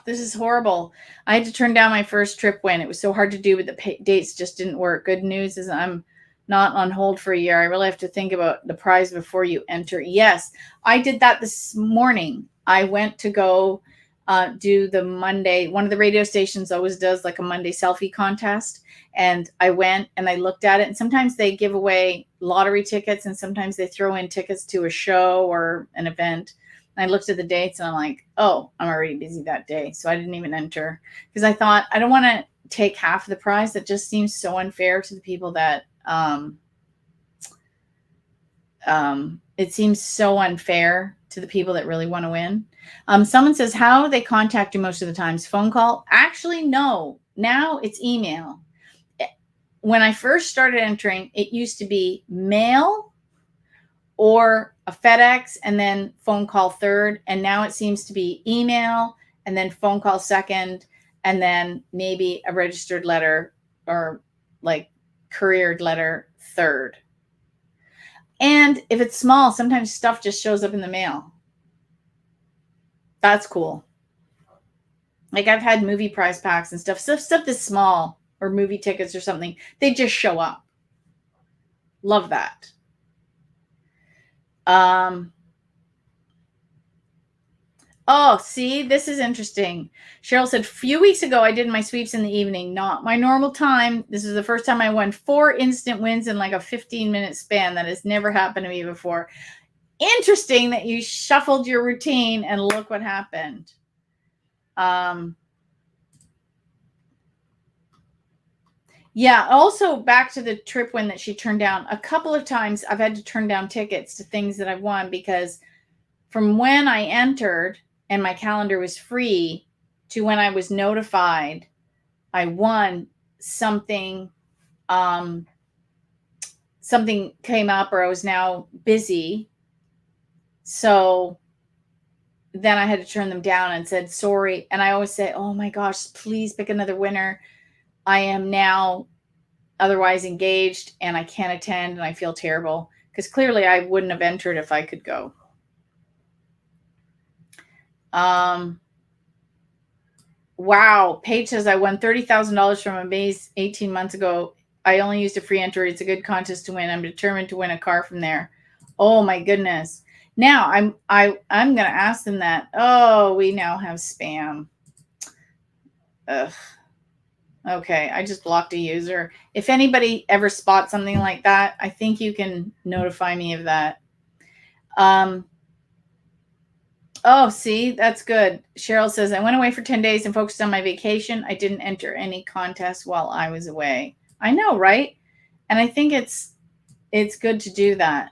This is horrible. I had to turn down my first trip win. It was so hard to do, but the dates just didn't work. Good news is I'm not on hold for a year. I really have to think about the prize before you enter. Yes, I did that this morning. I went to go do the Monday. One of the radio stations always does like a Monday selfie contest. And I went and I looked at it. And sometimes they give away lottery tickets and sometimes they throw in tickets to a show or an event. I looked at the dates and I'm like, I'm already busy that day. So I didn't even enter because I thought I don't want to take half of the prize. That just seems so unfair to the people that it seems so unfair to the people that really want to win. Someone says, how do they contact you most of the times? Phone call? Actually, no. Now it's email. When I first started entering, it used to be mail or a FedEx and then phone call third. And now it seems to be email and then phone call second, and then maybe a registered letter or like couriered letter third. And if it's small, sometimes stuff just shows up in the mail. That's cool. Like I've had movie prize packs and stuff that's small, or movie tickets or something. They just show up. Love that. Oh, see, this is interesting. Cheryl said, a few weeks ago, I did my sweeps in the evening, not my normal time. This is the first time I won 4 instant wins in like a 15-minute span. That has never happened to me before. Interesting that you shuffled your routine and look what happened. Yeah, also back to the trip win that she turned down. A couple of times I've had to turn down tickets to things that I've won because from when I entered and my calendar was free to when I was notified I won something, something came up or I was now busy. So then I had to turn them down and said, sorry. And I always say, oh my gosh, please pick another winner. I am now otherwise engaged and I can't attend and I feel terrible because clearly I wouldn't have entered if I could go. Wow. Paige says, I won $30,000 from a maze 18 months ago. I only used a free entry. It's a good contest to win. I'm determined to win a car from there. Oh my goodness. Now I'm going to ask them that. Oh, we now have spam. Ugh. Okay. I just blocked a user. If anybody ever spots something like that, I think you can notify me of that. Oh, see, that's good. Cheryl says, I went away for 10 days and focused on my vacation. I didn't enter any contests while I was away. I know, right? And I think it's good to do that.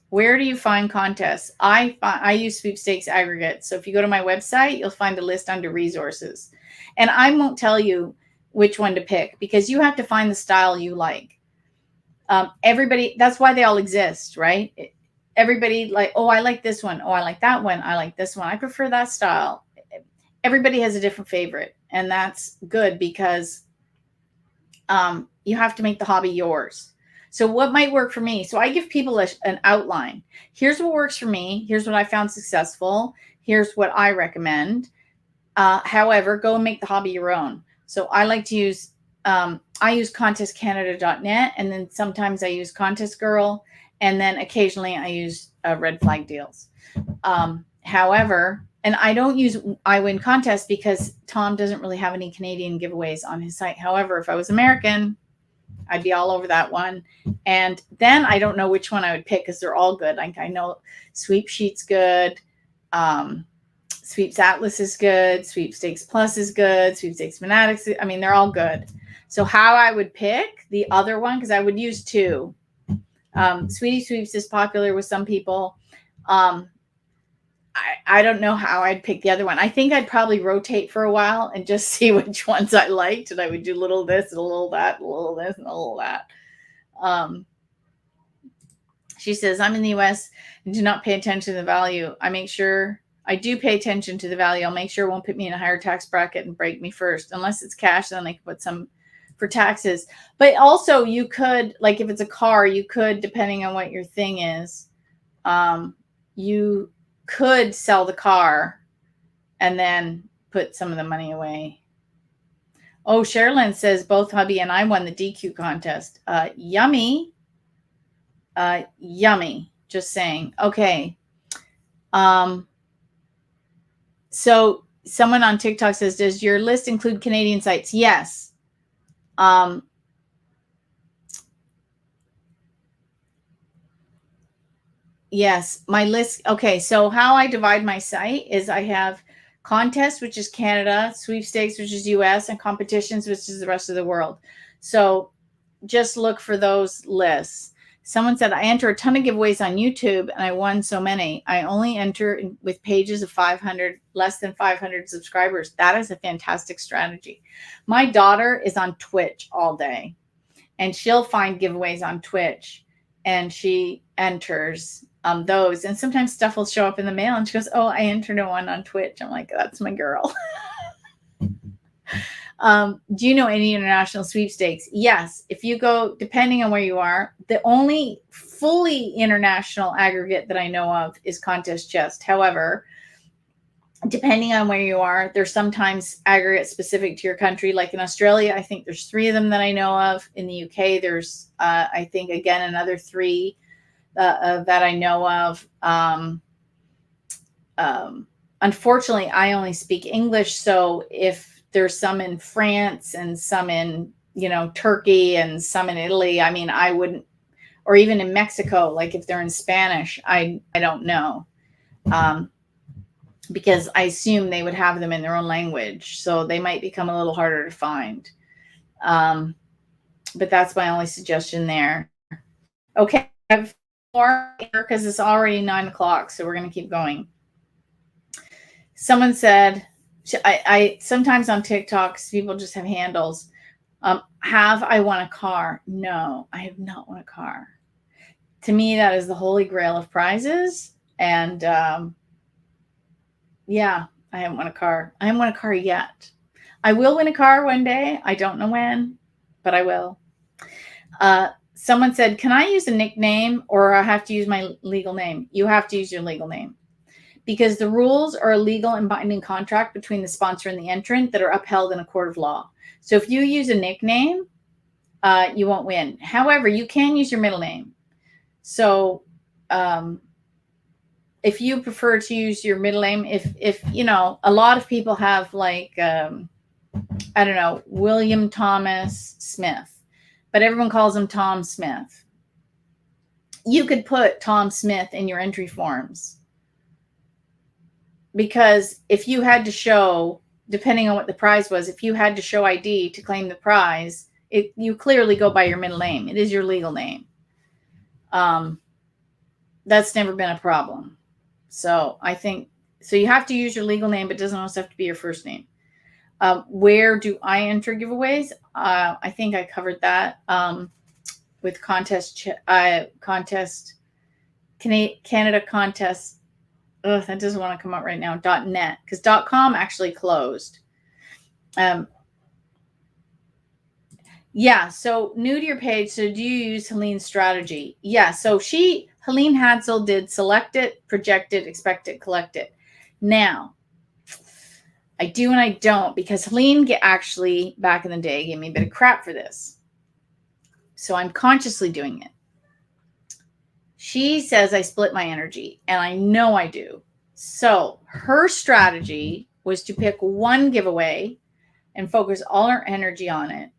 Where do you find contests? I use Sweepstakes aggregate. So if you go to my website, you'll find a list under resources. And I won't tell you which one to pick because you have to find the style you like. Everybody, that's why they all exist, right? Everybody like, oh, I like this one. Oh, I like that one. I like this one. I prefer that style. Everybody has a different favorite. And that's good because you have to make the hobby yours. So what might work for me? So I give people an outline. Here's what works for me. Here's what I found successful. Here's what I recommend. However, go and make the hobby your own. So I like to use, I use contestcanada.net, and then sometimes I use Contest Girl, and then occasionally I use Red Flag Deals. However, and I don't use I Win Contest because Tom doesn't really have any Canadian giveaways on his site. However, if I was American, I'd be all over that one. And then I don't know which one I would pick because they're all good. Like I know Sweep Sheet's good. Sweeps Atlas is good. Sweepstakes Plus is good. Sweepstakes Fanatics. I mean, they're all good. So how I would pick the other one, because I would use 2. Sweetie Sweeps is popular with some people. I don't know how I'd pick the other one. I think I'd probably rotate for a while and just see which ones I liked. And I would do a little this and a little that, a little this and a little that. She says, I'm in the US and do not pay attention to the value. I do pay attention to the value. I'll make sure it won't put me in a higher tax bracket and break me first. Unless it's cash, then I can put some for taxes. But also you could, like if it's a car, you could, depending on what your thing is, you could sell the car and then put some of the money away. Oh, Sherilyn says both hubby and I won the DQ contest. Yummy. Yummy. Just saying. Okay. So someone on TikTok says, does your list include Canadian sites? Yes. Yes, my list. Okay, so how I divide my site is I have contests, which is Canada, sweepstakes, which is US, and competitions, which is the rest of the world. So just look for those lists. Someone said, I enter a ton of giveaways on YouTube and I won so many. I only enter with pages of 500, less than 500 subscribers. That is a fantastic strategy. My daughter is on Twitch all day and she'll find giveaways on Twitch and she enters those. And sometimes stuff will show up in the mail and she goes, oh, I entered one on Twitch. I'm like, that's my girl. Do you know any international sweepstakes? Yes. If you go, depending on where you are, the only fully international aggregate that I know of is Contest Chest. However, depending on where you are, there's sometimes aggregates specific to your country. Like in Australia, I think there's 3 of them that I know of. In the UK, there's, I think, again, another 3 that I know of. Unfortunately, I only speak English. So if there's some in France and some in, Turkey and some in Italy, I mean, I wouldn't, or even in Mexico, like if they're in Spanish, I don't know. Because I assume they would have them in their own language. So they might become a little harder to find. But that's my only suggestion there. Okay. I have more because it's already 9 o'clock. So we're going to keep going. Someone said, I sometimes on TikTok, people just have handles. Have I won a car? No, I have not won a car. To me, that is the holy grail of prizes. And yeah, I haven't won a car. I haven't won a car yet. I will win a car one day. I don't know when, but I will. Someone said, can I use a nickname or I have to use my legal name? You have to use your legal name. Because the rules are a legal and binding contract between the sponsor and the entrant that are upheld in a court of law. So if you use a nickname, you won't win. However, you can use your middle name. So if you prefer to use your middle name, if a lot of people have like, I don't know, William Thomas Smith, but everyone calls him Tom Smith. You could put Tom Smith in your entry forms. Because if you had to show, depending on what the prize was, if you had to show ID to claim the prize, you clearly go by your middle name. It is your legal name. That's never been a problem. So I think, so you have to use your legal name, but it doesn't also have to be your first name. Where do I enter giveaways? I think I covered that with Canada Contest. Ugh, that doesn't want to come up right now. .net, because .com actually closed. Yeah, so new to your page. So do you use Helene's strategy? Yeah, so Helene Hadsel did select it, project it, expect it, collect it. Now, I do and I don't, because Helene actually, back in the day, gave me a bit of crap for this. So I'm consciously doing it. She says I split my energy, and I know I do. So her strategy was to pick one giveaway and focus all her energy on it,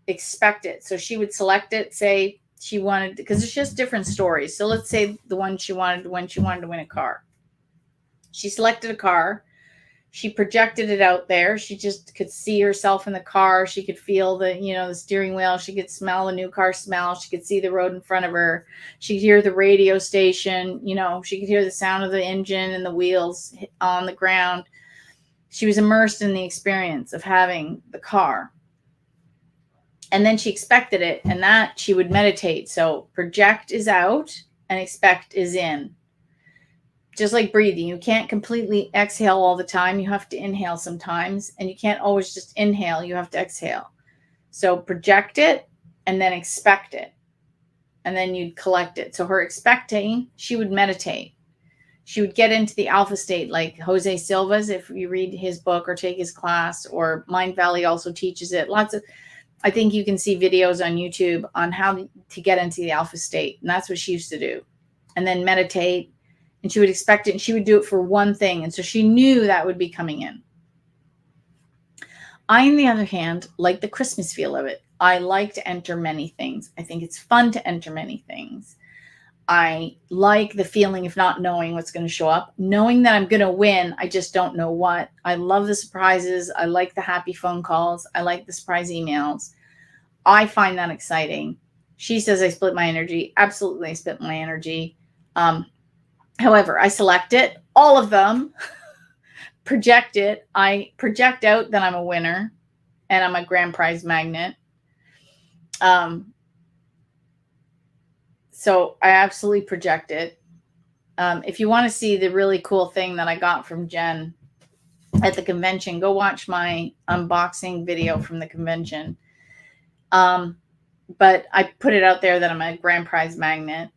expect it. So she would select it, say she wanted, because it's just different stories. So let's say the one she wanted when she wanted to win a car. She selected a car. She projected it out there. She just could see herself in the car. She could feel the steering wheel. She could smell the new car smell. She could see the road in front of her. She could hear the radio station. She could hear the sound of the engine and the wheels on the ground. She was immersed in the experience of having the car. And then she expected it, and that she would meditate. So project is out and expect is in. Just like breathing, you can't completely exhale all the time. You have to inhale sometimes, and you can't always just inhale. You have to exhale. So project it and then expect it, and then you'd collect it. So her expecting, she would meditate. She would get into the alpha state, like Jose Silva's, if you read his book or take his class, or Mind Valley also teaches it. I think you can see videos on YouTube on how to get into the alpha state. And that's what she used to do. And then meditate. And she would expect it, and she would do it for one thing. And so she knew that would be coming in. I, on the other hand, like the Christmas feel of it. I like to enter many things. I think it's fun to enter many things. I like the feeling of not knowing what's going to show up, knowing that I'm going to win. I just don't know what. I love the surprises. I like the happy phone calls. I like the surprise emails. I find that exciting. She says I split my energy. Absolutely, I split my energy. However, I select it, all of them, project it. I project out that I'm a winner and I'm a grand prize magnet. So I absolutely project it. If you want to see the really cool thing that I got from Jen at the convention, go watch my unboxing video from the convention. But I put it out there that I'm a grand prize magnet.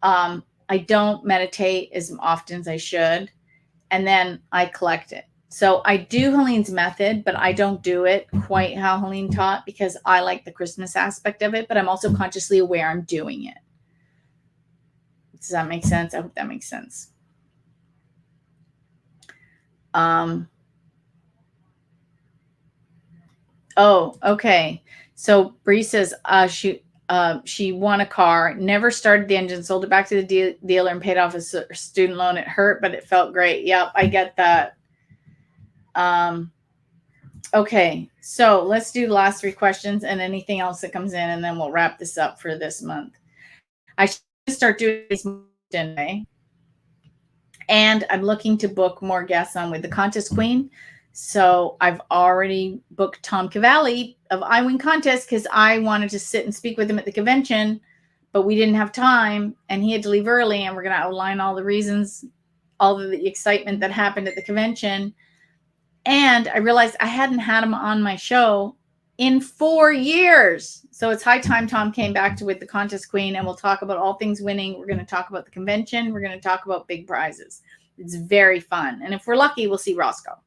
I don't meditate as often as I should. And then I collect it. So I do Helene's method, but I don't do it quite how Helene taught because I like the Christmas aspect of it, but I'm also consciously aware I'm doing it. Does that make sense? I hope that makes sense. Oh, okay. So Bree says she won a car, never started the engine, sold it back to the dealer and paid off a student loan. It hurt, but it felt great. Yep, I get that. Okay, so let's do the last 3 questions and anything else that comes in, and then we'll wrap this up for this month. I should start doing this anyway. And I'm looking to book more guests on with the Contest Queen. So I've already booked Tom Cavalli of I Win Contest because I wanted to sit and speak with him at the convention, but we didn't have time and he had to leave early, and we're going to outline all the reasons, all of the excitement that happened at the convention. And I realized I hadn't had him on my show in 4 years. So it's high time Tom came back to with the Contest Queen, and we'll talk about all things winning. We're going to talk about the convention. We're going to talk about big prizes. It's very fun. And if we're lucky, we'll see Roscoe.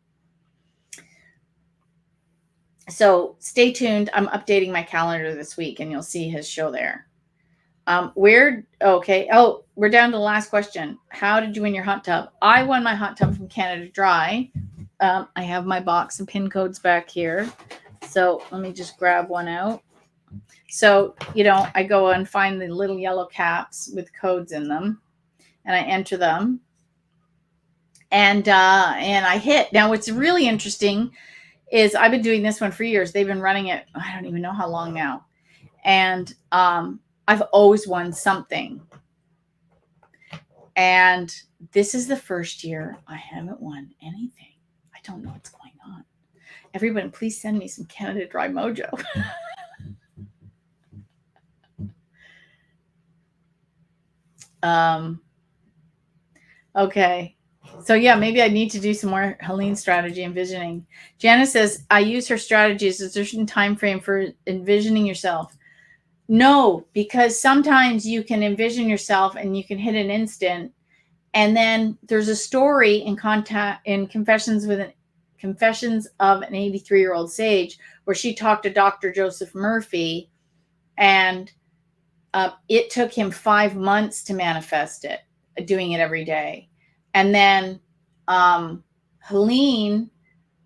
So stay tuned. I'm updating my calendar this week, and you'll see his show there. Okay. Oh, we're down to the last question. How did you win your hot tub? I won my hot tub from Canada Dry. I have my box and pin codes back here. So let me just grab one out. So, I go and find the little yellow caps with codes in them, and I enter them, and I hit. Now, what's really interesting is I've been doing this one for years. They've been running it, I don't even know how long now. And I've always won something. And this is the first year I haven't won anything. I don't know what's going on. Everyone, please send me some Canada Dry Mojo. Okay. So yeah, maybe I need to do some more Helene strategy envisioning. Janice says, I use her strategies. Is there a certain time frame for envisioning yourself? No, because sometimes you can envision yourself and you can hit an instant. And then there's a story in Confessions of an 83-year-old sage where she talked to Dr. Joseph Murphy, and it took him 5 months to manifest it, doing it every day. And then Helene,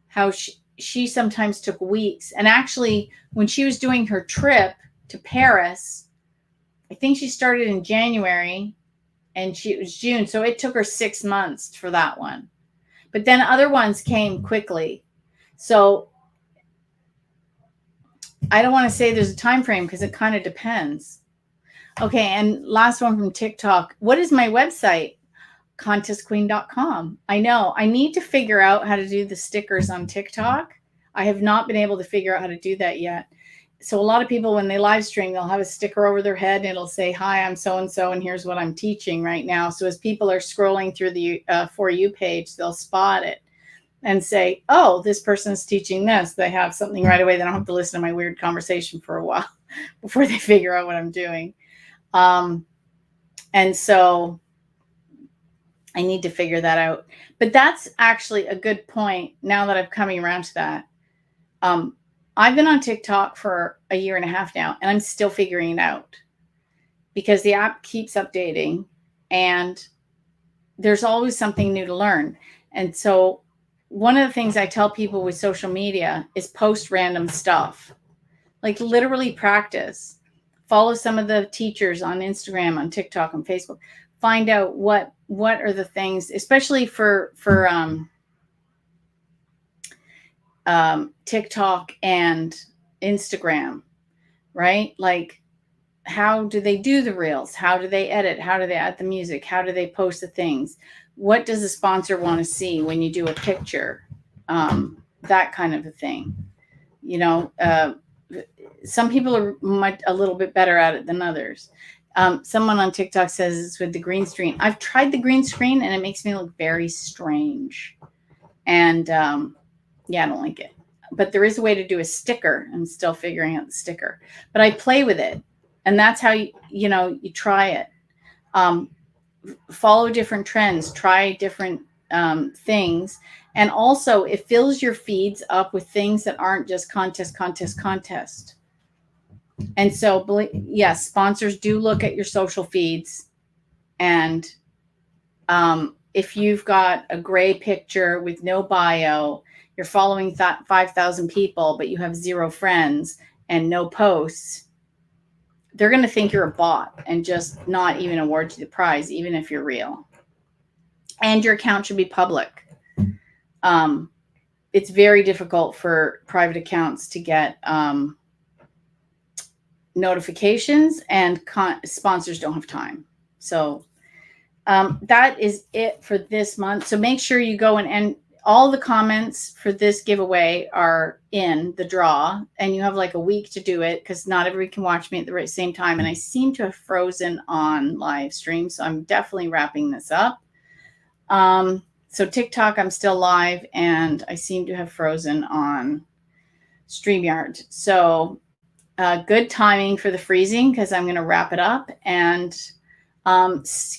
how she sometimes took weeks. And actually, when she was doing her trip to Paris, I think she started in January and it was June. So it took her 6 months for that one. But then other ones came quickly. So I don't want to say there's a time frame because it kind of depends. Okay, and last one from TikTok. What is my website? contestqueen.com. I know. I need to figure out how to do the stickers on TikTok. I have not been able to figure out how to do that yet. So a lot of people, when they live stream, they'll have a sticker over their head and it'll say, hi, I'm so-and-so, and here's what I'm teaching right now. So as people are scrolling through the For You page, they'll spot it and say, oh, this person's teaching this. They have something right away. They don't have to listen to my weird conversation for a while before they figure out what I'm doing. And so I need to figure that out. But that's actually a good point now that I'm coming around to that. I've been on TikTok for a year and a half now, and I'm still figuring it out because the app keeps updating and there's always something new to learn. And so one of the things I tell people with social media is post random stuff, like literally practice. Follow some of the teachers on Instagram, on TikTok, on Facebook. Find out what are the things, especially for TikTok and Instagram, right? Like how do they do the reels? How do they edit? How do they add the music? How do they post the things? What does the sponsor want to see when you do a picture? That kind of a thing. You know, some people are a little bit better at it than others. Someone on TikTok says it's with the green screen. I've tried the green screen and it makes me look very strange. And yeah, I don't like it. But there is a way to do a sticker. I'm still figuring out the sticker. But I play with it. And that's how you try it. Follow different trends, try different things. And also it fills your feeds up with things that aren't just contest. And so, yes, sponsors do look at your social feeds. And if you've got a gray picture with no bio, you're following 5,000 people, but you have 0 friends and no posts, they're going to think you're a bot and just not even award you the prize, even if you're real. And your account should be public. It's very difficult for private accounts to get notifications, and sponsors don't have time. So that is it for this month. So make sure you go and all the comments for this giveaway are in the draw, and you have like a week to do it because not everybody can watch me at the same time. And I seem to have frozen on live stream, so I'm definitely wrapping this up. So TikTok, I'm still live, and I seem to have frozen on StreamYard. So good timing for the freezing because I'm going to wrap it up, and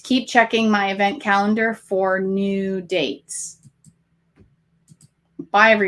keep checking my event calendar for new dates. Bye, everyone.